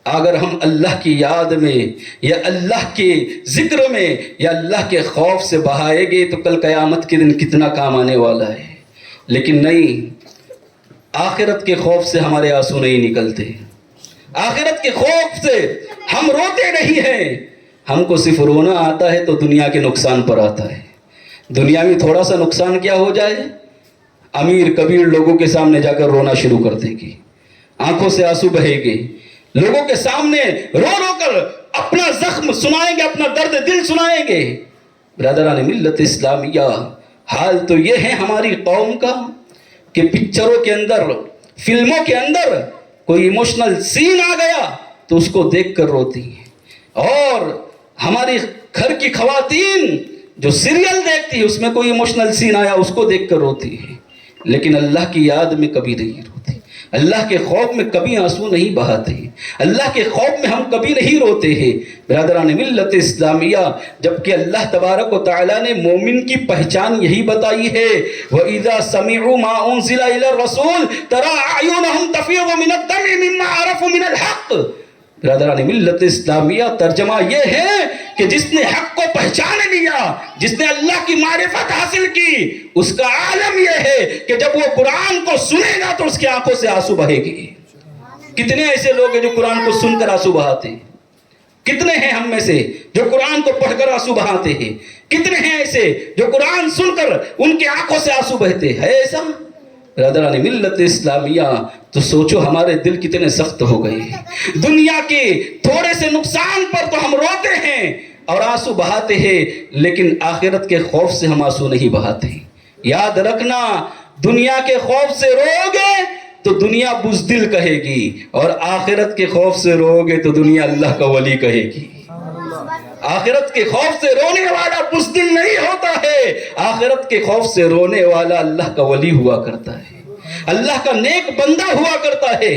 اگر ہم اللہ کی یاد میں یا اللہ کے ذکر میں یا اللہ کے خوف سے بہائے گے تو کل قیامت کے دن کتنا کام آنے والا ہے۔ لیکن نہیں، آخرت کے خوف سے ہمارے آنسو نہیں نکلتے، آخرت کے خوف سے ہم روتے نہیں ہیں۔ ہم کو صرف رونا آتا ہے تو دنیا کے نقصان پر آتا ہے۔ دنیا میں تھوڑا سا نقصان کیا ہو جائے، امیر کبیر لوگوں کے سامنے جا کر رونا شروع کر دے گی، آنکھوں سے آنسو بہے گے، لوگوں کے سامنے رو رو کر اپنا زخم سنائیں گے، اپنا درد دل سنائیں گے۔ برادران ملت اسلامیہ، حال تو یہ ہے ہماری قوم کا کہ پکچروں کے اندر، فلموں کے اندر کوئی ایموشنل سین آ گیا تو اس کو دیکھ کر روتی ہیں، اور ہماری گھر کی خواتین جو سیریل دیکھتی ہے اس میں کوئی ایموشنل سین آیا اس کو دیکھ کر روتی ہے، لیکن اللہ کی یاد میں کبھی نہیں روتی، اللہ کے خوف میں کبھی آنسو نہیں بہاتے، اللہ کے خوف میں ہم کبھی نہیں روتے ہیں۔ برادران ملت اسلامیہ، جبکہ اللہ تبارک و تعالیٰ نے مومن کی پہچان یہی بتائی ہے، وَإِذَا سَمِعُوا مَا أُنزِلَ إِلَى الرَّسُولِ تَرَىٰ أَعْيُنَهُمْ تَفِيضُ مِنَ الدَّمْعِ مِمَّا عَرَفُوا مِنَ الْحَقِّ۔ برادران ملت اسلامیہ، ترجمہ یہ ہے کہ جس نے حق کو پہچان لیا، جس نے اللہ کی معرفت حاصل کی، اس کا عالم یہ ہے کہ جب وہ قرآن کو سنے گا تو اس کی آنکھوں سے آنسو بہے گی۔ کتنے ایسے لوگ ہیں جو قرآن کو سن کر آنسو بہاتے ہیں؟ کتنے ہیں ہم میں سے جو قرآن کو پڑھ کر آنسو بہاتے ہیں؟ کتنے ہیں ایسے جو قرآن سن کر ان کے آنکھوں سے آنسو بہتے ہیں؟ ایسا برادران ملت اسلامیہ، تو سوچو ہمارے دل کتنے سخت ہو گئے ہیں۔ دنیا کے تھوڑے سے نقصان پر تو ہم روتے ہیں اور آنسو بہاتے ہیں، لیکن آخرت کے خوف سے ہم آنسو نہیں بہاتے۔ یاد رکھنا، دنیا کے خوف سے رو گے تو دنیا بزدل کہے گی، اور آخرت کے خوف سے رو گے تو دنیا اللہ کا ولی کہے گی۔ آخرت کے خوف سے رونے والا بزدل نہیں ہوتا ہے، آخرت کے خوف سے رونے والا اللہ کا ولی ہوا کرتا ہے، اللہ کا نیک بندہ ہوا کرتا ہے۔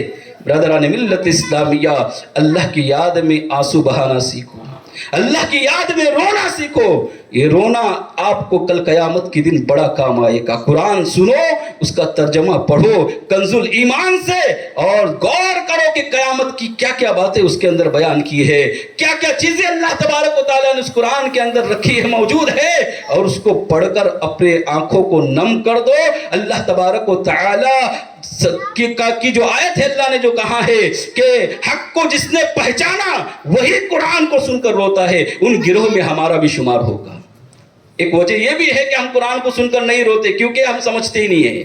برادران ملت اسلامیہ، اللہ کی یاد میں آنسو بہانا سیکھو، اللہ کی یاد میں رونا سیکھو۔ یہ رونا آپ کو کل قیامت کی دن بڑا کام آئے گا۔ قرآن سنو، اس کا ترجمہ پڑھو کنز الایمان سے، اور غور کرو کہ قیامت کی کیا کیا باتیں اس کے اندر بیان کی ہے، کیا کیا چیزیں اللہ تبارک و تعالیٰ نے اس قرآن کے اندر رکھی ہے، موجود ہے، اور اس کو پڑھ کر اپنے آنکھوں کو نم کر دو۔ اللہ تبارک و تعالیٰ کی جو آیت ہے، اللہ نے جو کہا ہے کہ حق کو جس نے پہچانا وہی قرآن کو سن کر روتا ہے، ان گروہ میں ہمارا بھی شمار ہوگا۔ ایک وجہ یہ بھی ہے کہ ہم قرآن کو سن کر نہیں روتے کیونکہ ہم سمجھتے ہی نہیں ہیں،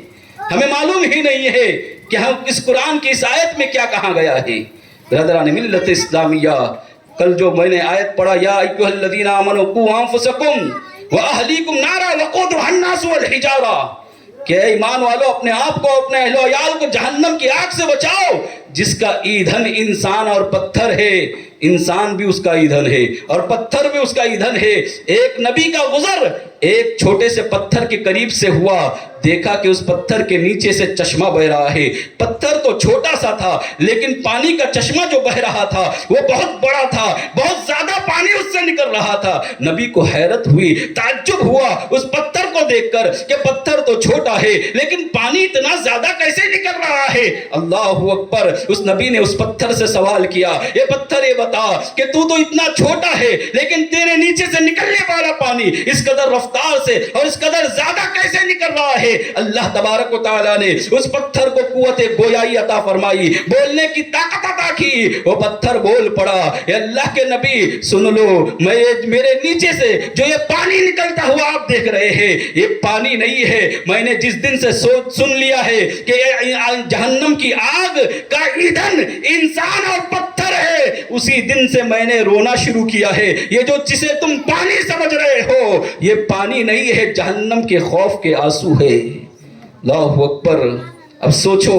ہمیں معلوم ہی نہیں ہے کہ ہم اس قرآن کی اس آیت میں کیا کہا گیا ہے۔ برادران ملت اسلامیہ، کل جو میں نے آیت پڑھا، یا ایھا الذین آمنوا قوا انفسکم واہلیکم نارا وقودھا الناس والحجارہ، کہ اے ایمان والو اپنے آپ کو، اپنے اہل و عیال کو جہنم کی آگ سے بچاؤ جس کا ایندھن انسان اور پتھر ہے۔ انسان بھی اس کا ایندھن ہے اور پتھر بھی اس کا ایندھن ہے۔ ایک نبی کا گزر ایک چھوٹے سے پتھر کے قریب سے ہوا، دیکھا کہ اس پتھر کے نیچے سے چشمہ بہ رہا ہے۔ پتھر تو چھوٹا سا تھا لیکن پانی کا چشمہ جو بہ رہا تھا وہ بہت بڑا تھا، بہت زیادہ پانی اس سے نکل رہا تھا۔ نبی کو حیرت ہوئی، تعجب ہوا اس پتھر کو دیکھ کر کہ پتھر تو چھوٹا ہے لیکن پانی اتنا زیادہ کیسے نکل رہا ہے۔ اللہ اکبر! اس نبی نے اس پتھر سے سوال کیا، یہ پتھر یہ بتا کہ تو اتنا چھوٹا ہے لیکن تیرے نیچے سے نکلنے والا پانی اس قدر رفتار سے اور اس قدر زیادہ کیسے نکل رہا ہے؟ اللہ تبارک و تعالیٰ نے اس پتھر کو قوت گویائی عطا فرمائی، بولنے کی طاقت عطا کی۔ وہ پتھر بول پڑا، اے اللہ کے نبی سن لو، میرے نیچے سے جو یہ پانی نکلتا ہوا آپ دیکھ رہے ہیں یہ پانی نہیں ہے، میں نے جس دن سے سن لیا ہے کہ جہنم کی آگ کا ایندھن انسان اور پتھر ہے، اسی دن سے میں نے رونا شروع کیا ہے۔ یہ جو جسے تم پانی سمجھ رہے ہو یہ پانی نہیں ہے، جہنم کے خوف کے آنسو ہے۔ اللہ اکبر! اب سوچو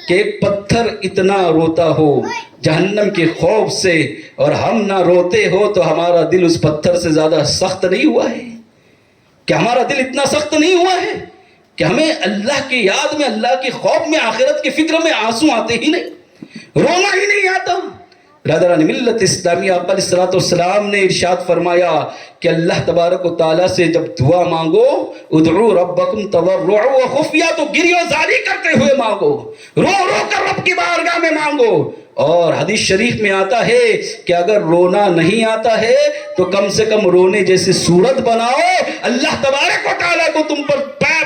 کہ ایک پتھر اتنا روتا ہو جہنم کے خوف سے اور ہم نہ روتے ہو تو ہمارا دل اس پتھر سے زیادہ سخت نہیں ہوا ہے؟ کہ ہمارا دل اتنا سخت نہیں ہوا ہے کہ ہمیں اللہ کی یاد میں، اللہ کے خوف میں، آخرت کی فکر میں آنسو آتے ہی نہیں، رونا ہی نہیں آتا؟ برادران ملت اسلامیہ، آقا علیہ الصلوۃ والسلام نے ارشاد فرمایا کہ اللہ تبارک و تعالیٰ سے جب دعا مانگو، ادعوا ربکم تضرعا وخفیا، تو گریہ و زاری کرتے ہوئے مانگو، رو رو کر رب کی بارگاہ میں مانگو۔ اور حدیث شریف میں آتا ہے کہ اگر رونا نہیں آتا ہے تو کم سے کم رونے جیسی صورت بناؤ، اللہ تبارک و تعالیٰ کو تم پر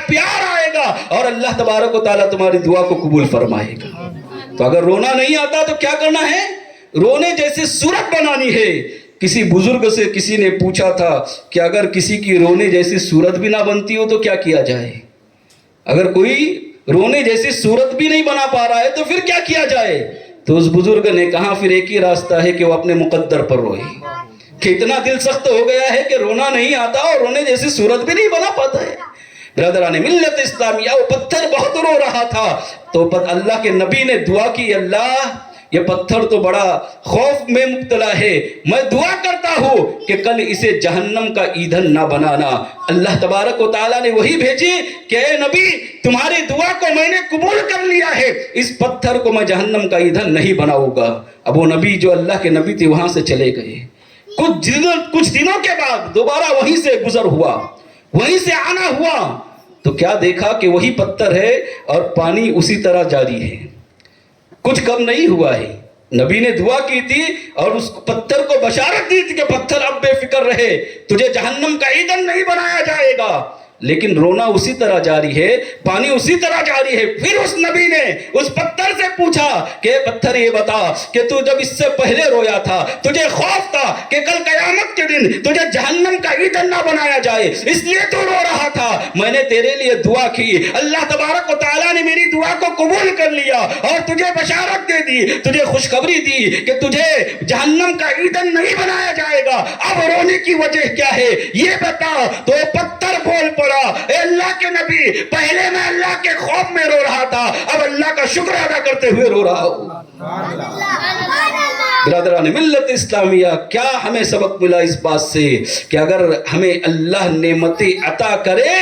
پیار آئے گا اور اللہ تبارک و تعالیٰ تمہاری دعا کو قبول فرمائے گا۔ تو اگر رونا نہیں آتا تو کیا کرنا ہے؟ رونے جیسی صورت بنانی ہے۔ کسی بزرگ سے کسی نے پوچھا تھا کہ اگر کسی کی رونے جیسی صورت بھی نہ بنتی ہو تو کیا کیا جائے؟ اگر کوئی رونے جیسی صورت بھی نہیں بنا پا رہا ہے تو پھر کیا کیا جائے؟ تو اس بزرگ نے کہا پھر ایک ہی راستہ ہے کہ وہ اپنے مقدر پر روئے، کہ اتنا دل سخت ہو گیا ہے کہ رونا نہیں آتا اور رونے جیسی صورت بھی نہیں بنا پاتا ہے۔ برادران ملت اسلامیہ، وہ پتھر بہت رو رہا تھا تو اللہ کے نبی نے دعا کی، اللہ یہ پتھر تو بڑا خوف میں مبتلا ہے، میں دعا کرتا ہوں کہ کل اسے جہنم کا ایندھن نہ بنانا۔ اللہ تبارک و تعالیٰ نے وہی بھیجی کہ اے نبی تمہاری دعا کو میں نے قبول کر لیا ہے، اس پتھر کو میں جہنم کا ایندھن نہیں بناؤں گا۔ اب وہ نبی جو اللہ کے نبی تھے وہاں سے چلے گئے، کچھ دنوں کے بعد دوبارہ وہیں سے گزر ہوا، وہیں سے آنا ہوا تو کیا دیکھا کہ وہی پتھر ہے اور پانی اسی طرح جاری ہے، کچھ کم نہیں ہوا ہے۔ نبی نے دعا کی تھی اور اس پتھر کو بشارت دی تھی کہ پتھر اب بے فکر رہے، تجھے جہنم کا ایندھن نہیں بنایا جائے گا، لیکن رونا اسی طرح جاری ہے، پانی اسی طرح جاری ہے۔ پھر اس نبی نے اس پتھر سے پوچھا کہ پتھر یہ بتا کہ تو جب اس سے پہلے رویا تھا تجھے خوف تھا کہ کل قیامت کے دن تجھے جہنم کا ایندھن نہ بنایا جائے، اس لیے تو رو رہا تھا، میں نے تیرے لیے دعا کی، اللہ تبارک و تعالیٰ نے میری دعا کو قبول کر لیا اور تجھے بشارت دے دی، تجھے خوشخبری دی کہ تجھے جہنم کا ایندھن نہیں بنایا جائے گا، اب رونے کی وجہ کیا ہے یہ بتا۔ تو پتھر بول پڑا، اے اللہ کے نبی پہلے میں اللہ کے خوف میں رو رہا تھا، اب اللہ کا شکر ادا کرتے ہوئے رو رہا ہوں۔ برادران ملت اسلامیہ، کیا ہمیں سبق ملا اس بات سے کہ اگر ہمیں اللہ نعمتیں عطا کرے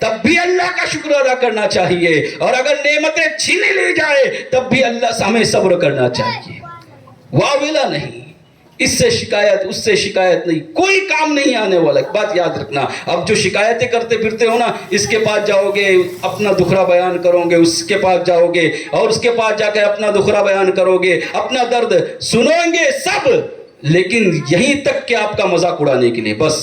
تب بھی اللہ کا شکر ادا کرنا چاہیے، اور اگر نعمتیں چھین لی جائے تب بھی اللہ سے ہمیں صبر کرنا چاہیے، واویلا نہیں، اس سے شکایت اس سے شکایت نہیں، کوئی کام نہیں آنے والا۔ ایک بات یاد رکھنا، اب جو شکایتیں کرتے پھرتے ہو نا، اس کے پاس جاؤ گے اپنا دکھڑا بیان کرو گے، اس کے پاس جاؤ گے اور اس کے پاس جا کے اپنا دکھڑا بیان کرو گے، اپنا درد سنو گے سب، لیکن یہیں تک کہ آپ کا مذاق اڑانے کے لیے، بس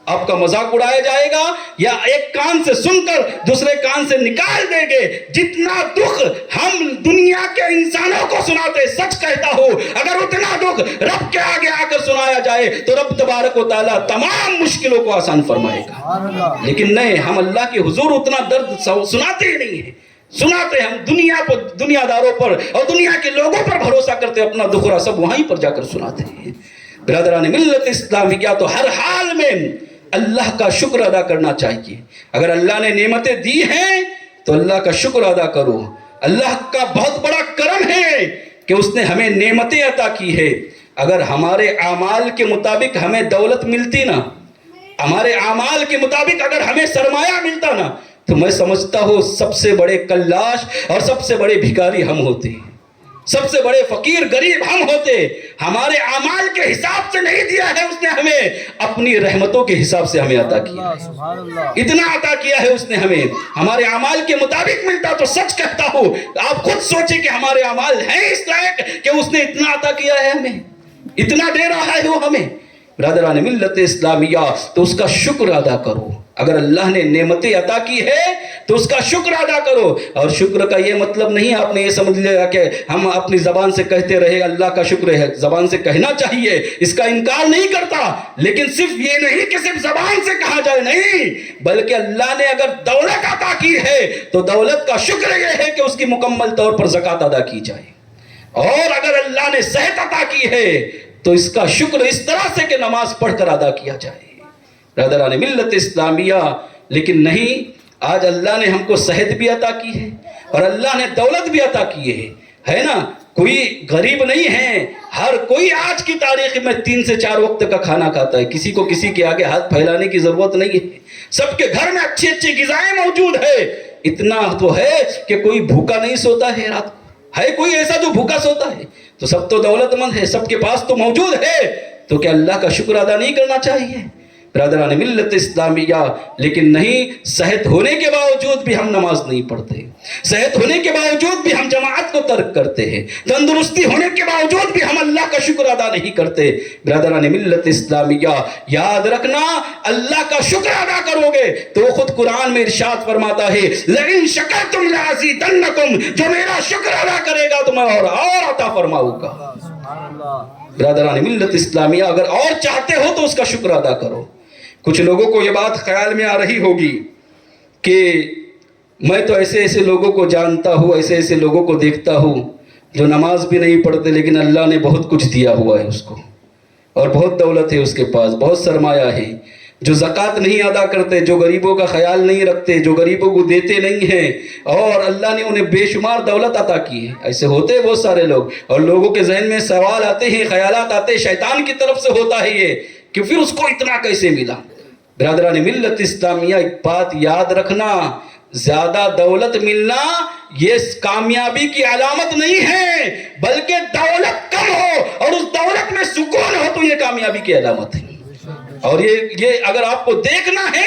آپ کا مذاق اڑایا جائے گا یا ایک کان سے سن کر دوسرے کان سے نکال دیں گے؟ جتنا دکھ ہم دنیا کے انسانوں کو سناتے، سچ کہتا ہوں اگر اتنا دکھ رب کے آگے آ کر سنایا جائے تو رب تبارک و تعالیٰ تمام مشکلوں کو آسان فرمائے گا. لیکن نہیں، ہم اللہ کے حضور اتنا درد سناتے ہی نہیں ہیں. سناتے ہم دنیا داروں پر اور دنیا کے لوگوں پر بھروسہ کرتے، اپنا دکھرا سب وہیں پر جا کر سناتے ہیں. برادران ملت اسلامیہ، تو ہر حال میں اللہ کا شکر ادا کرنا چاہیے. اگر اللہ نے نعمتیں دی ہیں تو اللہ کا شکر ادا کرو. اللہ کا بہت بڑا کرم ہے کہ اس نے ہمیں نعمتیں عطا کی ہے. اگر ہمارے اعمال کے مطابق ہمیں دولت ملتی نا، ہمارے اعمال کے مطابق اگر ہمیں سرمایہ ملتا نا، تو میں سمجھتا ہوں سب سے بڑے کلاش اور سب سے بڑے بھکاری ہم ہوتے، سب سے بڑے فقیر غریب ہم ہوتے. ہمارے اعمال کے حساب سے نہیں دیا ہے اس نے ہمیں، اپنی رحمتوں کے حساب سے ہمیں عطا کیا ہے. اتنا عطا کیا ہے اس نے ہمیں. ہمارے اعمال کے مطابق ملتا تو سچ کہتا ہوں آپ خود سوچیں کہ ہمارے اعمال ہیں اس لائق کہ اس نے اتنا عطا کیا ہے ہمیں، اتنا دے رہا ہے وہ ہمیں. برادران ملت اسلامیہ، تو اس کا شکر ادا کرو. اگر اللہ نے نعمتیں عطا کی ہے تو اس کا شکر ادا کرو. اور شکر کا یہ مطلب نہیں آپ نے یہ سمجھ لیا کہ ہم اپنی زبان سے کہتے رہے اللہ کا شکر ہے. زبان سے کہنا چاہیے، اس کا انکار نہیں کرتا، لیکن صرف یہ نہیں کہ صرف زبان سے کہا جائے، نہیں، بلکہ اللہ نے اگر دولت عطا کی ہے تو دولت کا شکر یہ ہے کہ اس کی مکمل طور پر زکوٰۃ ادا کی جائے. اور اگر اللہ نے صحت عطا کی ہے تو اس کا شکر اس طرح سے کہ نماز پڑھ کر ادا کیا جائے. برادران ملت اسلامیہ، لیکن نہیں، آج اللہ نے ہم کو صحت بھی عطا کی ہے اور اللہ نے دولت بھی عطا کی ہے نا. کوئی غریب نہیں ہے، ہر کوئی آج کی تاریخ میں 3 سے 4 وقت کا کھانا کھاتا ہے. کسی کو کسی کے آگے ہاتھ پھیلانے کی ضرورت نہیں ہے. سب کے گھر میں اچھی اچھی غذائیں موجود ہے. اتنا تو ہے کہ کوئی بھوکا نہیں سوتا ہے رات کو. ہے کوئی ایسا جو بھوکا سوتا ہے؟ تو سب تو دولت مند ہے، سب کے پاس تو موجود ہے. تو کیا اللہ کا شکر ادا نہیں کرنا چاہیے؟ برادران ملت اسلامیہ، لیکن نہیں، صحت ہونے کے باوجود بھی ہم نماز نہیں پڑھتے، صحت ہونے کے باوجود بھی ہم جماعت کو ترک کرتے ہیں، تندرستی ہونے کے باوجود بھی ہم اللہ کا شکر ادا نہیں کرتے. برادران ملت اسلامیہ، یاد رکھنا اللہ کا شکر ادا کرو گے تو وہ خود قرآن میں ارشاد فرماتا ہے لئن شکرتم لازیدنکم، جو میرا شکر ادا کرے گا تو میں اور عطا فرماؤں گا. برادران ملت اسلامیہ، اگر اور چاہتے ہو تو اس کا شکر ادا کرو. کچھ لوگوں کو یہ بات خیال میں آ رہی ہوگی کہ میں تو ایسے ایسے لوگوں کو جانتا ہوں، ایسے ایسے لوگوں کو دیکھتا ہوں جو نماز بھی نہیں پڑھتے لیکن اللہ نے بہت کچھ دیا ہوا ہے اس کو، اور بہت دولت ہے اس کے پاس، بہت سرمایہ ہے. جو زکوٰۃ نہیں ادا کرتے، جو غریبوں کا خیال نہیں رکھتے، جو غریبوں کو دیتے نہیں ہیں، اور اللہ نے انہیں بے شمار دولت عطا کی ہے. ایسے ہوتے ہیں بہت سارے لوگ، اور لوگوں کے ذہن میں سوال آتے ہیں، خیالات آتے ہیں، شیطان کی طرف سے ہوتا ہے یہ کہ پھر اس کو اتنا کیسے ملا. برادران ملت اسلامیہ، ایک بات یاد رکھنا، زیادہ دولت ملنا یہ کامیابی کی علامت نہیں ہے، بلکہ دولت کم ہو اور اس دولت میں سکون ہو تو یہ کامیابی کی علامت ہے. اور یہ اگر آپ کو دیکھنا ہے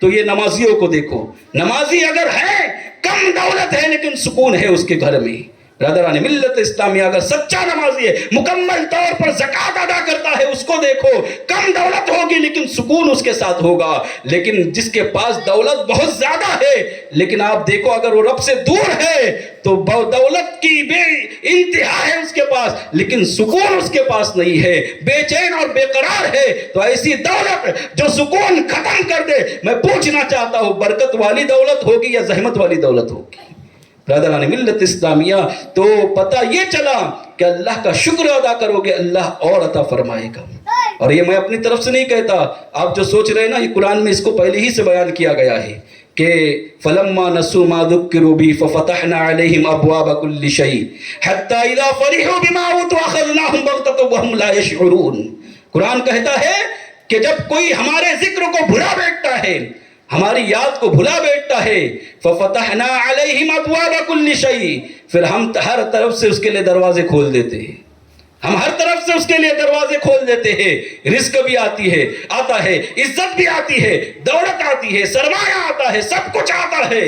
تو یہ نمازیوں کو دیکھو. نمازی اگر ہے، کم دولت ہے لیکن سکون ہے اس کے گھر میں. برادران ملت اسلامیہ، اگر سچا نمازی ہے، مکمل طور پر زکوٰۃ ادا کرتا ہے، اس کو دیکھو، کم دولت ہوگی لیکن سکون اس کے ساتھ ہوگا. لیکن جس کے پاس دولت بہت زیادہ ہے لیکن آپ دیکھو اگر وہ رب سے دور ہے تو دولت کی بے انتہا ہے اس کے پاس لیکن سکون اس کے پاس نہیں ہے، بے چین اور بے قرار ہے. تو ایسی دولت جو سکون ختم کر دے، میں پوچھنا چاہتا ہوں برکت والی دولت ہوگی یا زحمت والی دولت ہوگی؟ برادران ملت اسلامیہ، تو پتہ یہ چلا کہ اللہ کا شکر ادا کرو گے اللہ اور عطا فرمائے گا. اور یہ میں اپنی طرف سے نہیں کہتا، آپ جو سوچ رہے ہیں نا، یہ قرآن میں اس کو پہلے ہی سے بیان کیا گیا ہے کہ فَلَمَّا نَسُوا مَا ذُكِّرُوا بِهِ فَفَتَحْنَا عَلَيْهِمْ أَبْوَابَ كُلِّ شَيْءٍ حَتَّى إِذَا فَرِحُوا بِمَا أُوتُوا أَخَذْنَاهُمْ بَغْتَةً وَهُمْ لَا يَشْعُرُونَ. قرآن کہتا ہے کہ جب کوئی ہمارے ذکر کو بھلا بیٹھتا ہے، ہماری یاد کو بھلا بیٹھتا ہے، فَفَتَحْنَا عَلَيْهِمْ أَبْوَابَ كُلِّ شَيْءٍ، پھر ہم ہر طرف سے اس کے لیے دروازے کھول دیتے ہیں. ہم ہر طرف سے اس کے لیے دروازے کھول دیتے ہیں. رزق بھی آتا ہے، عزت بھی آتی ہے، دولت آتی ہے، سرمایہ آتا ہے، سب کچھ آتا ہے.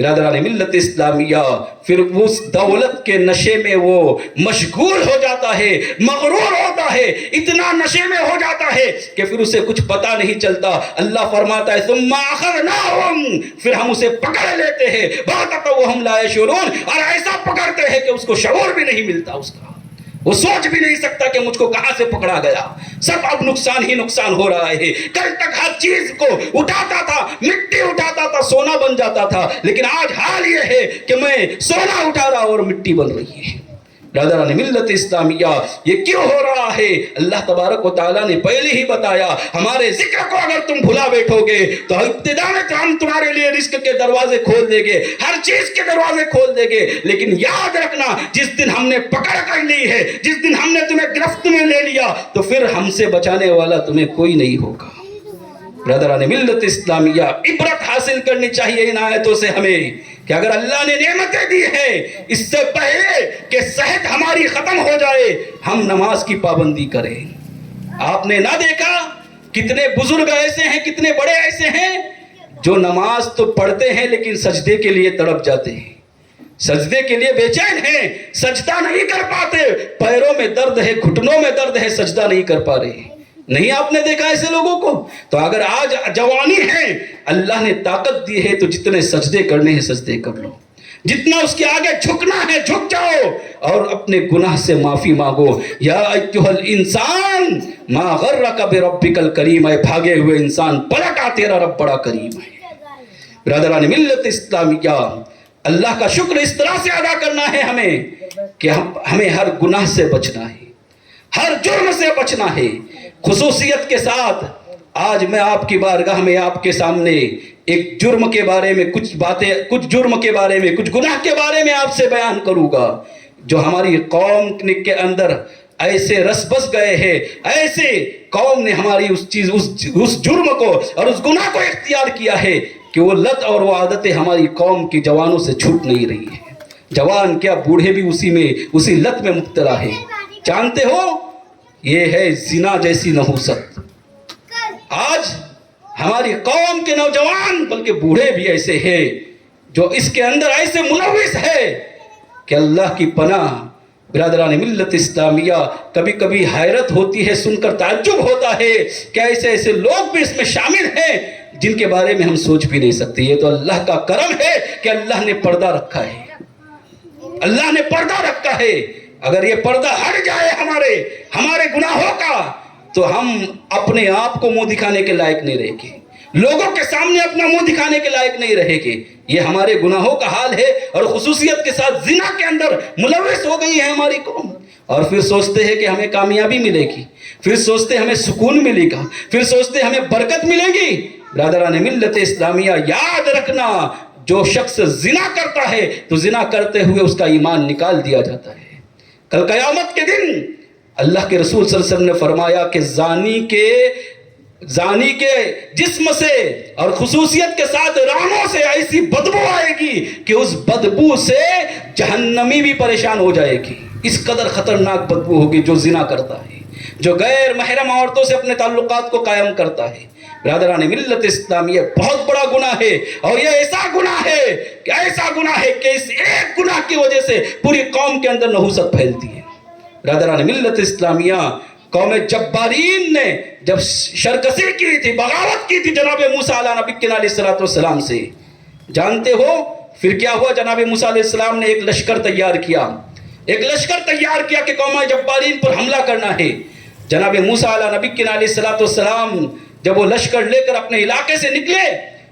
برادران ملت اسلامیہ پھر اس دولت کے نشے میں وہ مشغول ہو جاتا ہے، مغرور ہوتا ہے، اتنا نشے میں ہو جاتا ہے کہ پھر اسے کچھ پتہ نہیں چلتا۔ اللہ فرماتا ہے ثم اخذناہم، پھر ہم اسے پکڑ لیتے ہیں بغتۃ وہم لا یشعرون، اور ایسا پکڑتے ہیں کہ اس کو شعور بھی نہیں ملتا، اس کا وہ سوچ بھی نہیں سکتا کہ مجھ کو کہاں سے پکڑا گیا۔ سب اب نقصان ہی نقصان ہو رہا ہے۔ کل تک ہر چیز کو اٹھاتا تھا، مٹی اٹھاتا تھا، سونا بن جاتا تھا، لیکن آج حال یہ ہے کہ میں سونا اٹھا رہا اور مٹی بن رہی ہے۔ برادران ملت اسلامیہ یہ کیوں ہو رہا ہے؟ اللہ تبارک و تعالیٰ نے پہلے ہی بتایا، ہمارے ذکر کو اگر تم بھلا بیٹھو گے تو ابتدا میں تو ہم تمہارے لیے رزق کے دروازے کھول دیں گے، ہر چیز کے دروازے کھول دیں گے، لیکن یاد رکھنا جس دن ہم نے پکڑ کر لی ہے، جس دن ہم نے تمہیں گرفت میں لے لیا، تو پھر ہم سے بچانے والا تمہیں کوئی نہیں ہوگا۔ برادران ملت اسلامیہ عبرت حاصل کرنی چاہیے ان آیتوں سے ہمیں کہ اگر اللہ نے نعمتیں دی ہیں، اس سے پہلے کہ صحت ہماری ختم ہو جائے ہم نماز کی پابندی کریں۔ آپ نے نہ دیکھا کتنے بزرگ ایسے ہیں، کتنے بڑے ایسے ہیں جو نماز تو پڑھتے ہیں لیکن سجدے کے لیے تڑپ جاتے ہیں، سجدے کے لیے بے چین ہیں، سجدہ نہیں کر پاتے، پیروں میں درد ہے، گھٹنوں میں درد ہے، سجدہ نہیں کر پا رہے ہیں۔ نہیں آپ نے دیکھا ایسے لوگوں کو؟ تو اگر آج جوانی ہے، اللہ نے طاقت دی ہے تو جتنے سجدے کرنے ہیں سجدے کر لو، جتنا اس کے آگے جھکنا ہے جھک جاؤ اور اپنے گناہ سے معافی مانگو۔ یا ایھا الانسان ما غرک بربک الکریم، اے بھاگے ہوئے انسان پلٹ آ، تیرا رب بڑا کریم ہے۔ برادران ملت اسلامیہ اللہ کا شکر اس طرح سے ادا کرنا ہے ہمیں کہ ہمیں ہر گناہ سے بچنا ہے، ہر جرم سے بچنا ہے۔ خصوصیت کے ساتھ آج میں آپ کی بارگاہ میں آپ کے سامنے ایک جرم کے بارے میں کچھ باتیں، کچھ جرم کے بارے میں، کچھ گناہ کے بارے میں آپ سے بیان کروں گا جو ہماری قوم کے اندر ایسے رس بس گئے ہیں، ایسے قوم نے ہماری اس جرم کو اور اس گناہ کو اختیار کیا ہے کہ وہ لت اور وہ عادتیں ہماری قوم کی جوانوں سے چھوٹ نہیں رہی ہے۔ جوان کیا بوڑھے بھی اسی لت میں مبتلا ہے۔ جانتے ہو یہ ہے زنا جیسی نحوست۔ آج ہماری قوم کے نوجوان بلکہ بوڑھے بھی ایسے ہیں جو اس کے اندر ایسے ملوث ہے کہ اللہ کی پناہ۔ برادران ملت اسلامیہ کبھی کبھی حیرت ہوتی ہے، سن کر تعجب ہوتا ہے کہ ایسے ایسے لوگ بھی اس میں شامل ہیں جن کے بارے میں ہم سوچ بھی نہیں سکتے۔ یہ تو اللہ کا کرم ہے کہ اللہ نے پردہ رکھا ہے، اللہ نے پردہ رکھا ہے۔ اگر یہ پردہ ہٹ جائے ہمارے گناہوں کا تو ہم اپنے آپ کو منہ دکھانے کے لائق نہیں رہے گے، لوگوں کے سامنے اپنا منہ دکھانے کے لائق نہیں رہے گے۔ یہ ہمارے گناہوں کا حال ہے، اور خصوصیت کے ساتھ زنا کے اندر ملوث ہو گئی ہے ہماری قوم، اور پھر سوچتے ہیں کہ ہمیں کامیابی ملے گی، پھر سوچتے ہیں ہمیں سکون ملے گا، پھر سوچتے ہیں ہمیں برکت ملے گی۔ برادران ملت اسلامیہ یاد رکھنا، جو شخص زنا کرتا ہے تو زنا کرتے ہوئے اس کا ایمان نکال دیا جاتا ہے۔ کل قیامت کے دن اللہ کے رسول صلی اللہ علیہ وسلم نے فرمایا کہ زانی کے جسم سے اور خصوصیت کے ساتھ رانوں سے ایسی بدبو آئے گی کہ اس بدبو سے جہنمی بھی پریشان ہو جائے گی۔ اس قدر خطرناک بدبو ہوگی جو زنا کرتا ہے، جو غیر محرم عورتوں سے اپنے تعلقات کو قائم کرتا ہے۔ برادران ملت اسلامیہ بہت بڑا گناہ ہے، اور یہ ایسا گناہ ہے کہ اس ایک گناہ کی وجہ سے پوری قوم کے اندر نحوست پھیلتی ہے۔ برادران ملت اسلامیہ قوم جبارین نے جب شرکسی کی تھی، بغاوت کی تھی جناب موسیٰ علیہ نبی علیہ السلام سے، جانتے ہو پھر کیا ہوا؟ جناب موسیٰ علیہ السلام نے ایک لشکر تیار کیا کہ قوم جبارین پر حملہ کرنا ہے۔ جناب موسیٰ علیہ نبی علیہ السلام جب وہ لشکر لے کر اپنے علاقے سے نکلے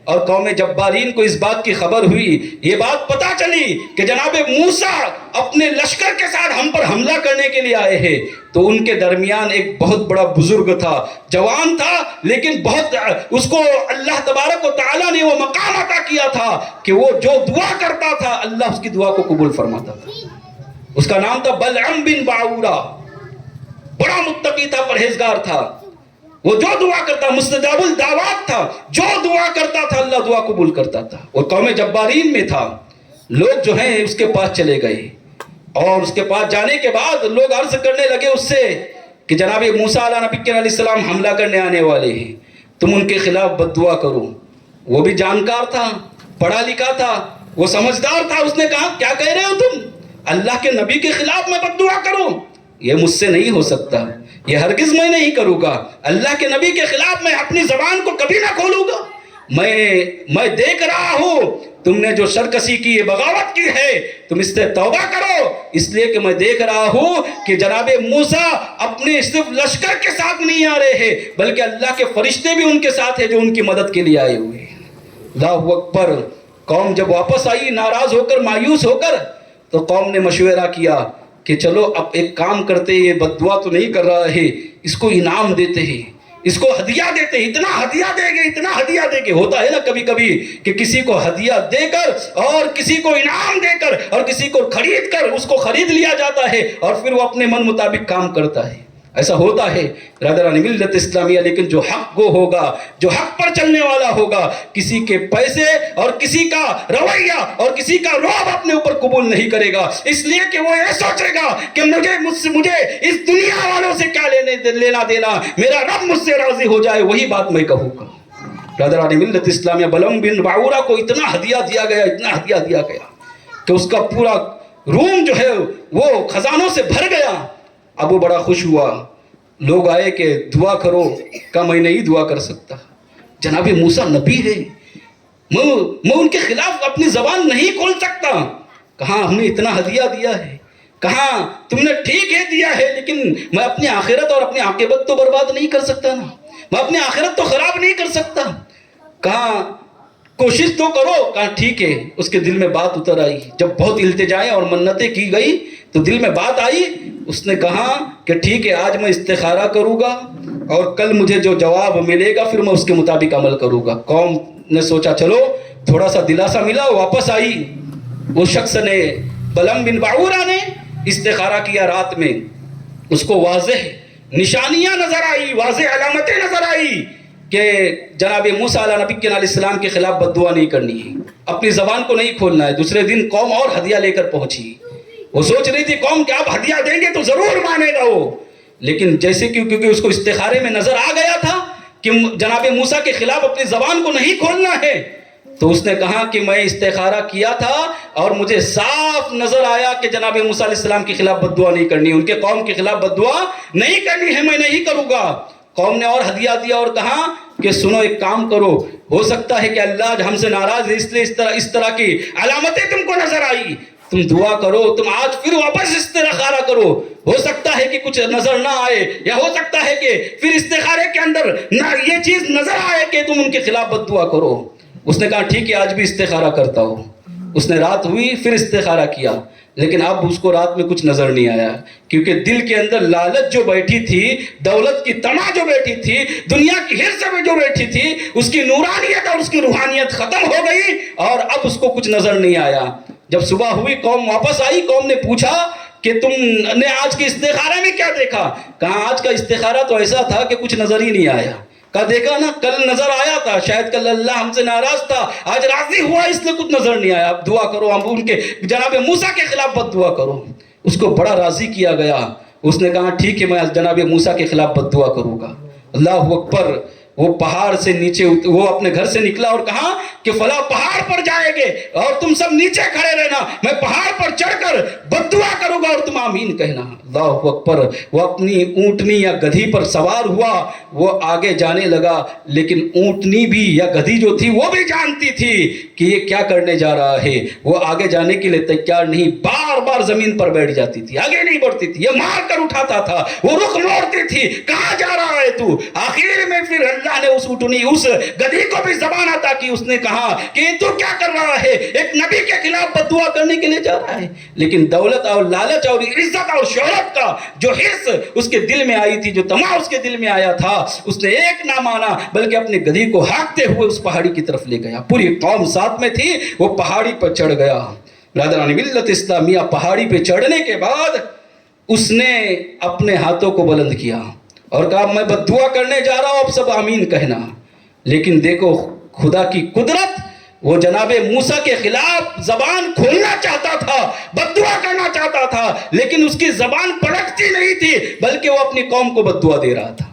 اور قوم جبارین کو اس بات کی خبر ہوئی، یہ بات پتا چلی کہ جناب موسیٰ اپنے لشکر کے ساتھ ہم پر حملہ کرنے کے لیے آئے ہیں، تو ان کے درمیان ایک بہت بڑا بزرگ تھا، جوان تھا، لیکن بہت اس کو اللہ تبارک و تعالیٰ نے وہ مقام عطا کیا تھا کہ وہ جو دعا کرتا تھا اللہ اس کی دعا کو قبول فرماتا تھا۔ اس کا نام تھا بلعم بن باعورہ، بڑا متقی تھا، پرہیزگار تھا۔ وہ جو دعا کرتا، مستجاب الدعوات تھا، جو دعا کرتا تھا اللہ دعا قبول کرتا تھا۔ اور قوم جبارین میں تھا، لوگ جو ہیں اس کے پاس چلے گئے، اور اس کے پاس جانے کے بعد لوگ عرض کرنے لگے اس سے کہ جناب موسیٰ علیہ نبی علیہ السلام حملہ کرنے آنے والے ہیں، تم ان کے خلاف بد دعا کرو۔ وہ بھی جانکار تھا، پڑھا لکھا تھا، وہ سمجھدار تھا، اس نے کہا کیا کہہ رہے ہو تم، اللہ کے نبی کے خلاف میں بد دعا کروں؟ یہ مجھ سے نہیں ہو سکتا، یہ ہرگز میں نہیں کروں گا، اللہ کے نبی کے خلاف میں اپنی زبان کو کبھی نہ کھولوں گا۔ میں دیکھ رہا ہوں تم نے جو سرکشی کی ہے، بغاوت کی ہے، تم اس سے توبہ کرو، اس لیے کہ میں دیکھ رہا ہوں کہ جناب موسیٰ اپنے صرف لشکر کے ساتھ نہیں آ رہے ہیں بلکہ اللہ کے فرشتے بھی ان کے ساتھ ہیں جو ان کی مدد کے لیے آئے ہوئے ہیں۔ اللہ اکبر۔ قوم جب واپس آئی ناراض ہو کر، مایوس ہو کر، تو قوم نے مشورہ کیا کہ چلو اب ایک کام کرتے، یہ بد دعا تو نہیں کر رہا ہے، اس کو انعام دیتے ہیں، اس کو ہدیہ دیتے ہیں، اتنا ہدیہ دیں گے، اتنا ہدیہ دیں گے۔ ہوتا ہے نا کبھی کبھی کہ کسی کو ہدیہ دے کر اور کسی کو انعام دے کر اور کسی کو خرید کر اس کو خرید لیا جاتا ہے اور پھر وہ اپنے من مطابق کام کرتا ہے، ایسا ہوتا ہے برادران ملت اسلامیہ۔ لیکن جو حق گو ہوگا، جو حق پر چلنے والا ہوگا، کسی کے پیسے اور کسی کا رویہ اور کسی کا رعب اپنے اوپر قبول نہیں کرے گا، اس لیے کہ وہ یہ سوچے گا کہ مجھے اس دنیا والوں سے کیا لینا دینا، میرا رب مجھ سے راضی ہو جائے وہی بات میں کہوں گا۔ برادران ملت اسلامیہ، بلعم بن باعورہ کو اتنا ہدیہ دیا گیا، اتنا ہدیہ دیا گیا کہ اس کا پورا روم جو ہے وہ خزانوں سے بھر گیا۔ اب وہ بڑا خوش ہوا، لوگ آئے کہ دعا کرو، کہا میں نہیں دعا کر سکتا، جناب موسیٰ نبی ہے، میں ان کے خلاف اپنی زبان نہیں کھول سکتا۔ کہاں ہم نے اتنا ہدیہ دیا ہے، کہاں تم نے ٹھیک ہے دیا ہے، لیکن میں اپنی آخرت اور اپنی عاقبت تو برباد نہیں کر سکتا نا، میں اپنی آخرت تو خراب نہیں کر سکتا، کہاں کوشش تو کرو۔ کہا ٹھیک ہے۔ اس کے دل میں بات اتر آئی، جب بہت التجائیں اور منتیں کی گئی تو دل میں بات آئی۔ اس نے کہا کہ ٹھیک ہے، آج میں استخارہ کروں گا اور کل مجھے جو جواب ملے گا پھر میں اس کے مطابق عمل کروں گا۔ قوم نے سوچا چلو تھوڑا سا دلاسا ملا، واپس آئی۔ وہ شخص نے، بلعم بن باعورہ نے استخارہ کیا رات میں، اس کو واضح نشانیاں نظر آئی، واضح علامتیں نظر آئی کہ جناب موسیٰ علیہ نبی علیہ السلام کے خلاف بد دعا نہیں کرنی ہے، اپنی زبان کو نہیں کھولنا ہے۔ دوسرے دن قوم اور ہدیہ لے کر پہنچی، وہ سوچ رہی تھی قوم کہ آپ ہدیہ دیں گے تو ضرور مانے گا وہ، لیکن جیسے کیونکہ اس کو استخارے میں نظر آ گیا تھا کہ جناب موسیٰ کے خلاف اپنی زبان کو نہیں کھولنا ہے، تو اس نے کہا کہ میں استخارہ کیا تھا اور مجھے صاف نظر آیا کہ جناب موسیٰ علیہ السلام کے خلاف بد دعا نہیں کرنی، ان کے قوم کے خلاف بد دعا نہیں کرنی ہے، میں نہیں کروں گا۔ قوم نے اور ہدیہ دیا اور کہا کہ سنو ایک کام کرو، ہو سکتا ہے کہ اللہ ہم سے ناراض ہے اس لیے اس طرح کی علامتیں تم کو نظر آئی، تم دعا کرو، تم آج پھر واپس استخارہ کرو، ہو سکتا ہے کہ کچھ نظر نہ آئے، یا ہو سکتا ہے کہ پھر استخارے کے اندر نہ یہ چیز نظر آئے کہ تم ان کے خلاف بد دعا کرو۔ اس نے کہا ٹھیک ہے آج بھی استخارہ کرتا ہوں۔ اس نے رات ہوئی پھر استخارہ کیا، لیکن اب اس کو رات میں کچھ نظر نہیں آیا، کیونکہ دل کے اندر لالچ جو بیٹھی تھی، دولت کی طمع جو بیٹھی تھی، دنیا کی حرص میں جو بیٹھی تھی، اس کی نورانیت اور اس کی روحانیت ختم ہو گئی اور اب اس کو کچھ نظر نہیں آیا۔ جب صبح ہوئی قوم واپس آئی، قوم نے پوچھا کہ تم نے آج کے استخارے میں کیا دیکھا؟ کہا آج کا استخارہ تو ایسا تھا کہ کچھ نظر ہی نہیں آیا۔ کہا دیکھا نا، کل نظر آیا تھا، شاید کل اللہ ہم سے ناراض تھا، آج راضی ہوا اس لیے کچھ نظر نہیں آیا، اب دعا کرو، ہم ان کے جناب موسیٰ کے خلاف بد دعا کرو۔ اس کو بڑا راضی کیا گیا، اس نے کہا ٹھیک ہے میں جناب موسیٰ کے خلاف بد دعا کروں گا۔ اللہ اکبر۔ وہ پہاڑ سے نیچے، وہ اپنے گھر سے نکلا اور کہا کہ فلاں پہاڑ پر جائیں گے اور تم سب نیچے کھڑے رہنا، میں پہاڑ پر چڑھ کر بد دعا کروں گا اور تم آمین کہنا۔ اللہ اکبر۔ وہ اپنی اونٹنی یا گدھی پر سوار ہوا، وہ آگے جانے لگا، لیکن اونٹنی بھی یا گدھی جو تھی وہ بھی جانتی تھی کہ یہ کیا کرنے جا رہا ہے، وہ آگے جانے کے لیے تیار نہیں، بار بار زمین پر بیٹھ جاتی تھی، آگے نہیں بڑھتی تھی، یہ مار کر اٹھاتا تھا، وہ رخ موڑتی تھی، کہاں جا رہا ہے تو؟ آخر میں پھر اللہ نے اس اونٹنی، اس گدھی کو بھی زبان عطا کی، اس نے کہا کہ تو کیا کر رہا ہے؟ ایک نبی کے خلاف بد دعا کرنے کے لیے جا رہا ہے۔ لیکن دولت اور لالچ اور عزت اور شہرت کا جو حرص اس کے دل میں آئی تھی، جو طمع اس کے دل میں آیا تھا، اس نے ایک نہ مانا بلکہ اپنے گدھی کو ہانکتے ہوئے اس پہاڑی کی طرف لے گیا۔ پوری قوم ساتھ میں تھی، وہ پہاڑی پر چڑھ گیا۔ برادران ملت اسلامیہ، پہاڑی پہ چڑھنے کے بعد اس نے اپنے ہاتھوں کو بلند کیا اور کہا میں بد دعا کرنے جا رہا ہوں، اب سب آمین کہنا۔ لیکن دیکھو خدا کی قدرت، وہ جناب موسیٰ کے خلاف زبان کھولنا چاہتا تھا، بد دعا کرنا چاہتا تھا، لیکن اس کی زبان پلٹتی نہیں تھی بلکہ وہ اپنی قوم کو بد دعا دے رہا تھا۔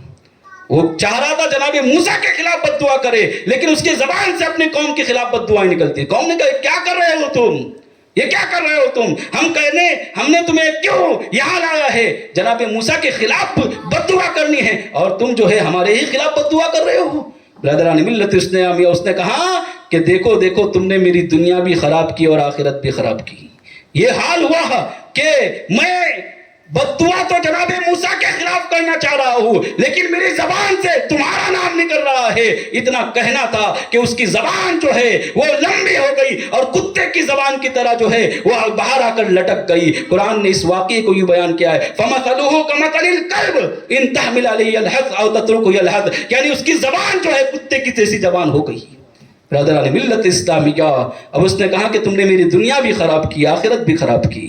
وہ چاہ رہا تھا جناب موسیٰ کے خلاف بد دعا کرے، لیکن اس کے زبان سے اپنی قوم کے خلاف بد دعائیں نکلتی. قوم نے کہا کیا کر رہے ہو تم، یہ کیا کر رہے ہو تم، ہم نے تمہیں کیوں یہاں لایا ہے، جناب موسیٰ کے خلاف بد دعا کرنی ہے اور تم جو ہے ہمارے ہی خلاف بد دعا کر رہے ہو. برادران ملت، اس نے کہا کہ دیکھو تم نے میری دنیا بھی خراب کی اور آخرت بھی خراب کی. یہ حال ہوا کہ میں بد دعا تو جناب موسیٰ کے خلاف کرنا چاہ رہا ہوں، لیکن میری زبان سے تمہارا نام نکل رہا ہے. اتنا کہنا تھا کہ اس کی زبان جو ہے وہ لمبی ہو گئی اور کتے کی زبان کی طرح جو ہے وہ باہر آ کر لٹک گئی. قرآن نے اس واقعے کو یوں بیان کیا ہے، فَمَثَلُهُ كَمَثَلِ الْكَلْبِ إِن تَحْمِلْ عَلَيْهِ يَلْهَثْ أَوْ تَتْرُكْهُ يَلْهَثْ، یعنی اس کی زبان جو ہے کتے کی جیسی زبان ہو گئی. برادران ملت اسلامیہ، اب اس نے کہا کہ تم نے میری دنیا بھی خراب کی، آخرت بھی خراب کی.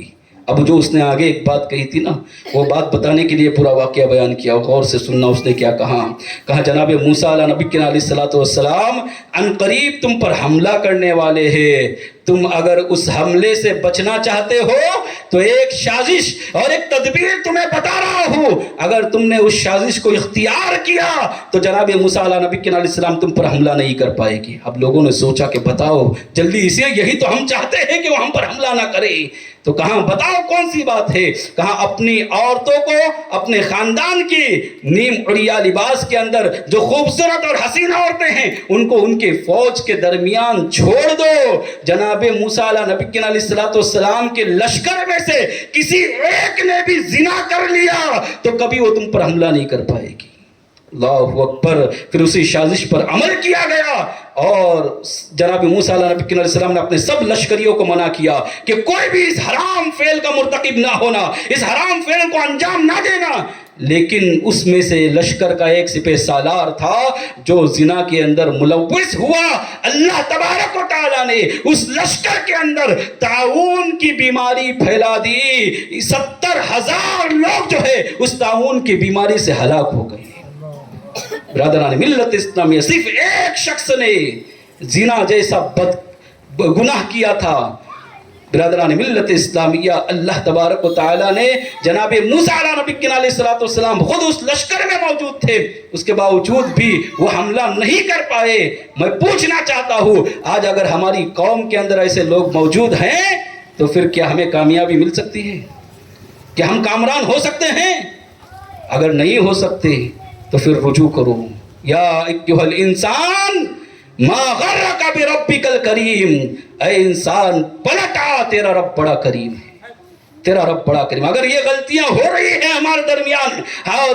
اب جو اس نے آگے ایک بات کہی تھی نا، وہ بات بتانے کے لیے پورا واقعہ بیان کیا، غور سے سننا. اس نے کیا کہا جناب موسیٰ علیہ نبی کے علیہ السلام ان قریب تم پر حملہ کرنے والے ہیں. تم اگر اس حملے سے بچنا چاہتے ہو تو ایک سازش اور ایک تدبیر تمہیں بتا رہا ہوں. اگر تم نے اس سازش کو اختیار کیا تو جناب موسیٰ علیہ نبی کے علیہ السلام تم پر حملہ نہیں کر پائے گی. اب لوگوں نے سوچا کہ بتاؤ جلدی، اسے یہی تو ہم چاہتے ہیں کہ وہ ہم پر حملہ نہ کرے. تو کہاں بتاؤ کون سی بات ہے؟ کہاں اپنی عورتوں کو اپنے خاندان کی نیم عریاں لباس کے اندر جو خوبصورت اور حسین عورتیں ہیں ان کو ان کے فوج کے درمیان چھوڑ دو. جناب موسیٰ علیہ نبی کے علیہ السلام کے لشکر میں سے کسی ایک نے بھی زنا کر لیا تو کبھی وہ تم پر حملہ نہیں کر پائے گی. اللہ اکبر. پھر اسی سازش پر عمل کیا گیا اور جناب موسیٰ علیہ نبی علیہ السلام نے اپنے سب لشکریوں کو منع کیا کہ کوئی بھی اس حرام فعل کا مرتکب نہ ہونا، اس حرام فعل کو انجام نہ دینا. لیکن اس میں سے لشکر کا ایک سپہ سالار تھا جو زنا کے اندر ملوث ہوا. اللہ تبارک و تعالیٰ نے اس لشکر کے اندر طاعون کی بیماری پھیلا دی. 70,000 لوگ جو ہے اس طاعون کی بیماری سے ہلاک ہو گئے. برادران ملت اسلامیہ، صرف ایک شخص نے زنا جیسا گناہ کیا تھا. برادران ملت اسلامیہ، اللہ تبارک و تعالیٰ نے جناب موسیٰ علیہ نبی علیہ السلام خود اس لشکر میں موجود تھے، اس کے باوجود بھی وہ حملہ نہیں کر پائے. میں پوچھنا چاہتا ہوں آج اگر ہماری قوم کے اندر ایسے لوگ موجود ہیں تو پھر کیا ہمیں کامیابی مل سکتی ہے؟ کیا ہم کامران ہو سکتے ہیں؟ اگر نہیں ہو سکتے تو پھر رجوع کرو. یا ایھا الانسان ما غرک بربک الکریم، اے انسان پلٹ آ، تیرا رب بڑا کریم ہے، تیرا رب بڑا کریم. اگر یہ غلطیاں ہو رہی ہیں ہمارے درمیان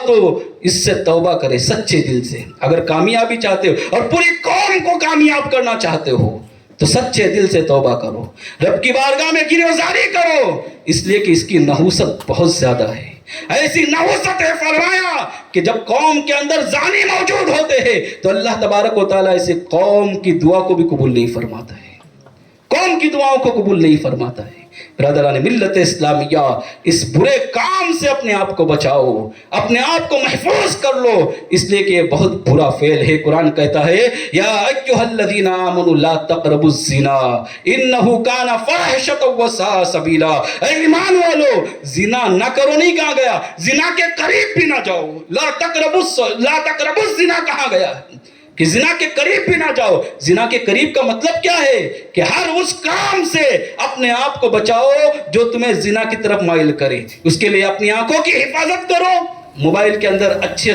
تو اس سے توبہ کرے سچے دل سے. اگر کامیابی چاہتے ہو اور پوری قوم کو کامیاب کرنا چاہتے ہو تو سچے دل سے توبہ کرو، رب کی بارگاہ میں گریزاری کرو، اس لیے کہ اس کی نحوست بہت زیادہ ہے. ایسی نحوست ہے فرمایا کہ جب قوم کے اندر زانی موجود ہوتے ہیں تو اللہ تبارک و تعالیٰ اسے قوم کی دعا کو بھی قبول نہیں فرماتا ہے، قوم کی دعاؤں کو قبول نہیں فرماتا ہے. برادران ملت اسلامیہ، اس برے کام سے اپنے آپ کو بچاؤ، اپنے آپ کو محفوظ کر لو، اس لیے کہ یہ بہت برا فعل ہے. قرآن کہتا ہے یا ایھا الذین آمنوا لا تقربوا الزنا انہ کان فاحشۃ وساء سبیلا. اے ایمان والو، زنا نہ کرو نہیں کہا گیا، زنا کے قریب بھی نہ جاؤ. لا تقربوا الزنا کہا گیا کہ زنا کے قریب بھی نہ جاؤ. زنا کے قریب کا مطلب کیا ہے؟ کہ ہر اس کام سے اپنے آپ کو بچاؤ جو تمہیں زنا کی طرف مائل کرے. اس کے لیے اپنی آنکھوں کی حفاظت کرو، موبائل کے اندر اچھی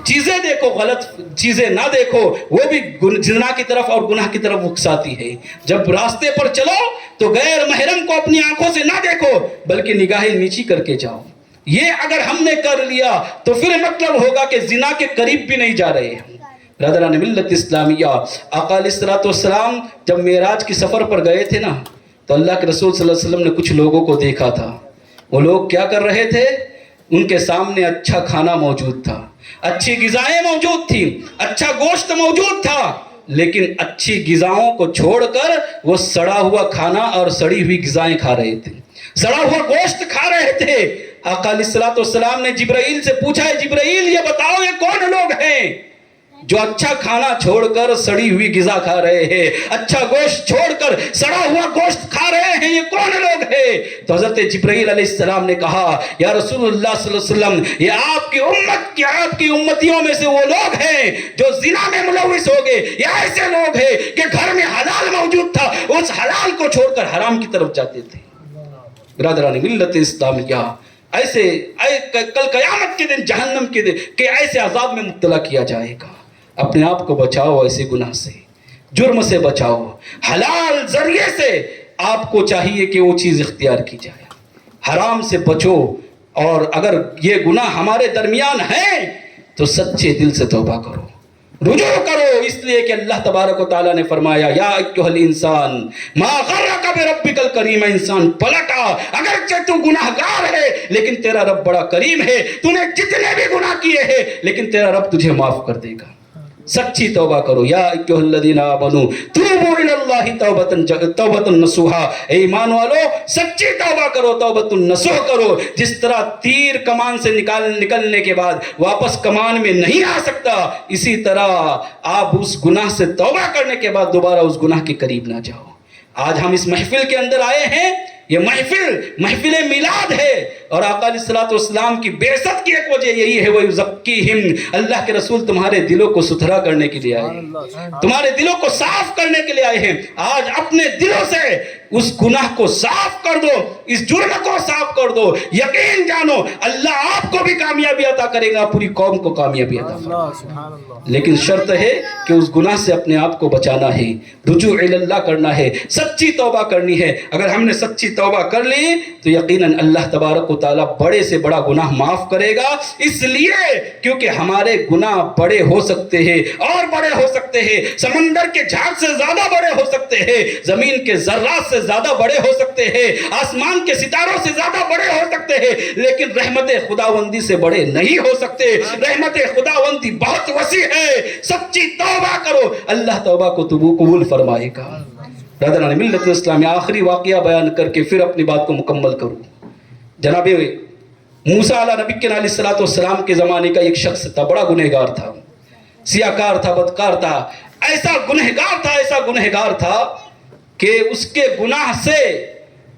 چیزیں دیکھو، غلط چیزیں نہ دیکھو، وہ بھی زنا کی طرف اور گناہ کی طرف اکساتی ہے. جب راستے پر چلو تو غیر محرم کو اپنی آنکھوں سے نہ دیکھو بلکہ نگاہیں نیچی کر کے جاؤ. یہ اگر ہم نے کر لیا تو پھر مطلب ہوگا کہ زنا کے قریب بھی نہیں جا رہے ہیں. برادران ملت اسلامیہ، آقا علیہ السلام جب معراج کی سفر پر گئے تھے نا تو اللہ کے رسول صلی اللہ علیہ وسلم نے کچھ لوگوں کو دیکھا تھا. وہ لوگ کیا کر رہے تھے؟ ان کے سامنے اچھا کھانا موجود تھا، اچھی غذائیں موجود تھیں، اچھا گوشت موجود تھا، لیکن اچھی غذاؤں کو چھوڑ کر وہ سڑا ہوا کھانا اور سڑی ہوئی غذائیں کھا رہے تھے، سڑا ہوا گوشت کھا رہے تھے. آقا علیہ السلام نے جبرائیل سے پوچھا ہے جبرائیل یہ بتاؤ یہ کون لوگ ہیں؟ جو اچھا کھانا چھوڑ کر سڑی ہوئی غذا کھا رہے ہیں، اچھا گوشت چھوڑ کر سڑا ہوا گوشت کھا رہے ہیں، یہ کون لوگ ہیں؟ تو حضرت جبرائیل علیہ السلام نے کہا یا رسول اللہ صلی اللہ علیہ وسلم، یہ آپ کی امتیوں میں سے وہ لوگ ہیں جو زنا میں ملوث ہو گئے، یہ ایسے لوگ ہیں کہ گھر میں حلال موجود تھا، اس حلال کو چھوڑ کر حرام کی طرف جاتے تھے۔ برادران ملت اسلامیہ، ایسے کل قیامت کے دن، جہنم کے دن کہ ایسے عذاب میں مبتلا کیا جائے گا۔ اپنے آپ کو بچاؤ ایسے گناہ سے، جرم سے بچاؤ، حلال ذریعے سے آپ کو چاہیے کہ وہ چیز اختیار کی جائے، حرام سے بچو۔ اور اگر یہ گناہ ہمارے درمیان ہیں تو سچے دل سے توبہ کرو، رجوع کرو، اس لیے کہ اللہ تبارک و تعالیٰ نے فرمایا یا ایھا الانسان ما غرک بربک الکریم، انسان پلٹا، اگرچہ تو گناہگار ہے لیکن تیرا رب بڑا کریم ہے، تو نے جتنے بھی گناہ کیے ہیں لیکن تیرا رب تجھے معاف کر دے گا۔ سچی توبہ کرو، یا ایھا الذین آمنوا توبوا الی اللہ توبۃ نصوحا، اے ایمان والو سچی توبہ کرو، توبۃ النصوح کرو۔ جس طرح تیر کمان سے نکلنے کے بعد واپس کمان میں نہیں آ سکتا، اسی طرح آپ اس گناہ سے توبہ کرنے کے بعد دوبارہ اس گناہ کے قریب نہ جاؤ۔ آج ہم اس محفل کے اندر آئے ہیں، یہ محفل میلاد ہے، اور آقا علیہ الصلوۃ والسلام کی بعثت کی ایک وجہ یہی ہے، وَيُزَكِّيهِمْ، اللہ کے رسول تمہارے دلوں کو ستھرا کرنے کے لیے آئے ہیں، تمہارے دلوں کو صاف کرنے کے لیے آئے ہیں۔ آج اپنے دلوں سے اس گناہ کو صاف کر دو، اس جرم کو صاف کر دو، یقین جانو اللہ آپ کو بھی کامیابی عطا کرے گا، پوری قوم کو کامیابی عطا فرمائے گا۔ لیکن شرط ہے کہ اس گناہ سے اپنے آپ کو بچانا ہے، رجوع الی اللہ کرنا ہے، سچی توبہ کرنی ہے۔ اگر ہم نے سچی توبہ کر لی تو یقیناً اللہ تبارک و تعالیٰ بڑے سے بڑا گناہ معاف کرے گا، اس لیے کیونکہ ہمارے گناہ بڑے ہو سکتے ہیں اور بڑے ہو سکتے ہیں، سمندر کے جھاگ سے زیادہ بڑے ہو سکتے ہیں، زمین کے ذرات سے زیادہ بڑے ہو سکتے ہیں، آسمان کے ستاروں سے زیادہ بڑے ہو سکتے ہیں، لیکن رحمت خداوندی سے بڑے نہیں ہو سکتے۔ رحمت خداوندی بہت وسیع ہے، سچی توبہ کرو، اللہ توبہ کو قبول فرمائے گا۔ برادران ملت اسلامی، آخری واقعہ بیان کر کے پھر اپنی بات کو مکمل کروں۔ جناب موسیٰ علیہ نبی کے علیہ السلام کے زمانے کا ایک شخص تھا، بڑا گنہگار تھا، سیاکار تھا، بدکار تھا، ایسا گنہگار تھا کہ اس کے گناہ سے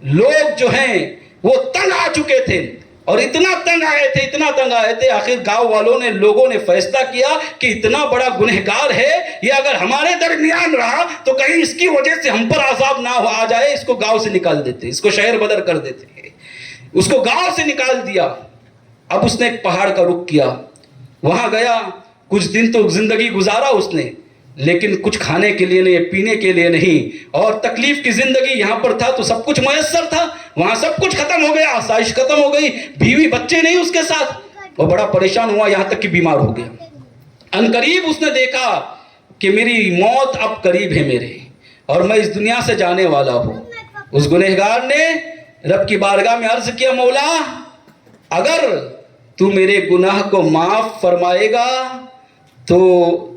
لوگ جو ہیں وہ تنگ آ چکے تھے، اور اتنا تنگ آئے تھے، آخر گاؤں والوں نے، لوگوں نے فیصلہ کیا کہ اتنا بڑا گنہگار ہے، یہ اگر ہمارے درمیان رہا تو کہیں اس کی وجہ سے ہم پر عذاب نہ آ جائے، اس کو گاؤں سے نکال دیتے، اس کو شہر بدر کر دیتے۔ اس کو گاؤں سے نکال دیا۔ اب اس نے ایک پہاڑ کا رخ کیا، وہاں گیا، کچھ دن تو زندگی گزارا اس نے، لیکن کچھ کھانے کے لیے نہیں، پینے کے لیے نہیں، اور تکلیف کی زندگی۔ یہاں پر تھا تو سب کچھ میسر تھا، وہاں سب کچھ ختم ہو گیا، آسائش ختم ہو گئی، بیوی بچے نہیں اس کے ساتھ، وہ بڑا پریشان ہوا، یہاں تک کہ بیمار ہو گیا۔ عنقریب اس نے دیکھا کہ میری موت اب قریب ہے میرے، اور میں اس دنیا سے جانے والا ہوں۔ اس گنہگار نے رب کی بارگاہ میں عرض کیا، مولا اگر تو میرے گناہ کو معاف فرمائے گا تو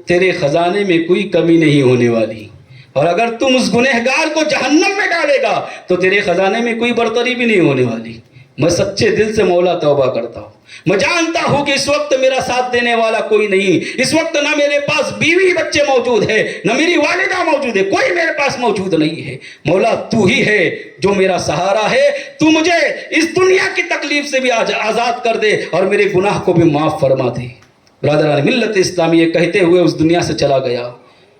تیرے خزانے میں کوئی کمی نہیں ہونے والی، اور اگر تم اس گنہگار کو جہنم میں ڈالے گا تو تیرے خزانے میں کوئی برتری بھی نہیں ہونے والی۔ میں سچے دل سے مولا توبہ کرتا ہوں، میں جانتا ہوں کہ اس وقت میرا ساتھ دینے والا کوئی نہیں، اس وقت نہ میرے پاس بیوی بچے موجود ہے، نہ میری والدہ موجود ہے، کوئی میرے پاس موجود نہیں ہے، مولا تو ہی ہے جو میرا سہارا ہے، تو مجھے اس دنیا کی تکلیف سے بھی آزاد کر دے اور میرے گناہ کو بھی معاف فرما دے۔ برادران ملت اسلامی، یہ کہتے ہوئے اس دنیا سے چلا گیا۔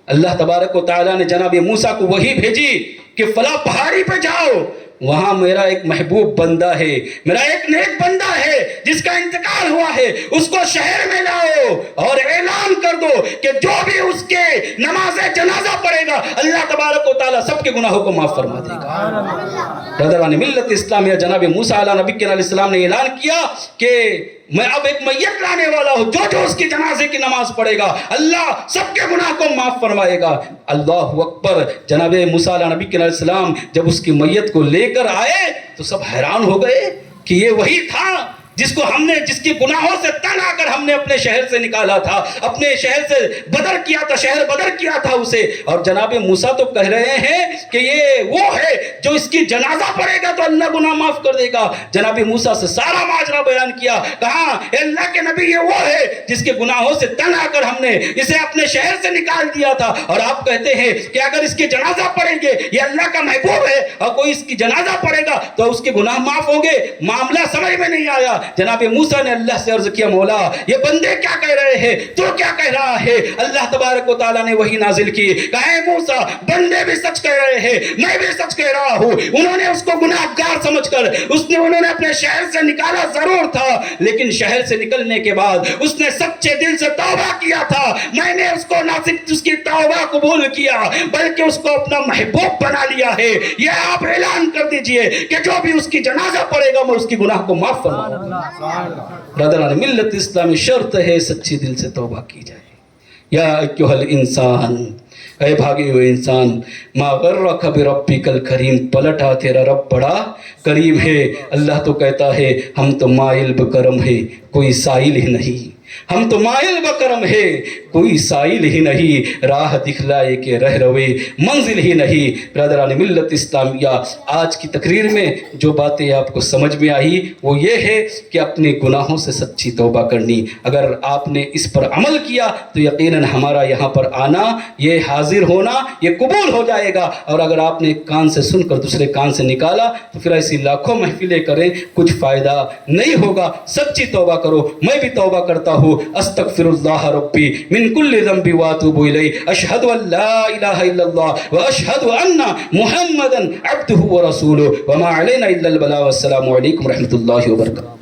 اللہ تبارک و تعالیٰ نے جناب موسیٰ کو وحی بھیجی کہ فلاں پہاڑی پہ جاؤ، وہاں میرا ایک محبوب بندہ ہے، میرا ایک نیک بندہ ہے جس کا انتقال ہوا ہے، اس کو شہر میں لاؤ اور اعلان کر دو کہ جو بھی اس کے نماز جنازہ پڑھے گا اللہ تبارک و تعالیٰ سب کے گناہوں کو معاف فرما دے گا۔ برادران ملت اسلامیہ، جناب موسیٰ علیہ نبی علیہ السلام نے اعلان کیا کہ میں اب ایک میت لانے والا ہوں، جو اس کی جنازے کی نماز پڑھے گا اللہ سب کے گناہ کو معاف فرمائے گا۔ اللہ اکبر۔ جناب موسیٰ علیہ نبی علیہ السلام جب اس کی میت کو لے کر آئے تو سب حیران ہو گئے کہ یہ وہی تھا جس کو ہم نے جس کی گناہوں سے تنگ آ کر ہم نے اپنے شہر سے نکالا تھا، اپنے شہر سے بدر کیا تھا، شہر بدر کیا تھا اسے. اور جناب موسیٰ تو کہہ رہے ہیں کہ یہ وہ ہے جو اس کی جنازہ پڑے گا تو اللہ گناہ معاف کر دے گا. جناب موسیٰ سے سارا ماجرا بیان کیا، کہا اے اللہ کے نبی یہ وہ ہے جس کے گناہوں سے تنگ آ کر ہم نے اسے اپنے شہر سے نکال دیا تھا، اور آپ کہتے ہیں کہ اگر اس کے جنازہ پڑیں گے، یہ اللہ کا محبوب ہے اور کوئی اس کی جنازہ پڑے گا تو اس کے گناہ معاف ہوں گے. معاملہ سمجھ میں نہیں آیا. جناب موسیٰ نے اللہ سے عرض کیا، مولا یہ بندے کیا کہہ رہے ہیں، تو کیا کہہ رہا ہے؟ اللہ تبارک و تعالیٰ نے وحی نازل کی، کہا اے موسیٰ بندے بھی سچ کہہ رہے ہیں، میں بھی سچ کہہ رہا ہوں. انہوں نے اس کو گناہگار سمجھ کر انہوں نے اپنے شہر سے نکالا ضرور تھا، لیکن شہر سے نکلنے کے بعد اس نے سچے دل سے توبہ کیا تھا. میں نے اس کو نہ صرف اس کی توبہ قبول کیا بلکہ اس کو اپنا محبوب بنا لیا ہے. یہ آپ اعلان کر دیجئے کہ جو بھی اس کی جنازہ پڑے گا میں اس کی گناہ کو معاف فرماؤں گا. برادران ملت اسلامی شرط ہے سچی دل سے توبہ کی جائے. یا ایھا الانسان، اے بھاگے ہوئے انسان، ما غرک بربک الکریم، پلٹا تیرا رب بڑا کریم ہے. اللہ تو کہتا ہے ہم تو مائل بکرم ہے کوئی سائل ہی نہیں، ہم تو مائل بکرم ہے کوئی سائل ہی نہیں، راہ دکھلائے کہ رہ روے منزل ہی نہیں. برادران ملت اسلامیہ، آج کی تقریر میں جو باتیں آپ کو سمجھ میں آئی وہ یہ ہے کہ اپنے گناہوں سے سچی توبہ کرنی. اگر آپ نے اس پر عمل کیا تو یقیناً ہمارا یہاں پر آنا، یہ حاضر ہونا، یہ قبول ہو جائے گا. اور اگر آپ نے ایک کان سے سن کر دوسرے کان سے نکالا تو پھر ایسی لاکھوں محفلیں کریں، کچھ فائدہ نہیں ہوگا. سچی توبہ کرو. میں بھی توبہ کرتا ہوں. استغفر اللہ ربی من کل ذنب واتوب الیہ، اشہد ان لا الہ الا اللہ واشہد ان محمدا عبدہ ورسولہ، وما علینا الا البلاغ. والسلام علیکم ورحمۃ اللہ وبرکاتہ.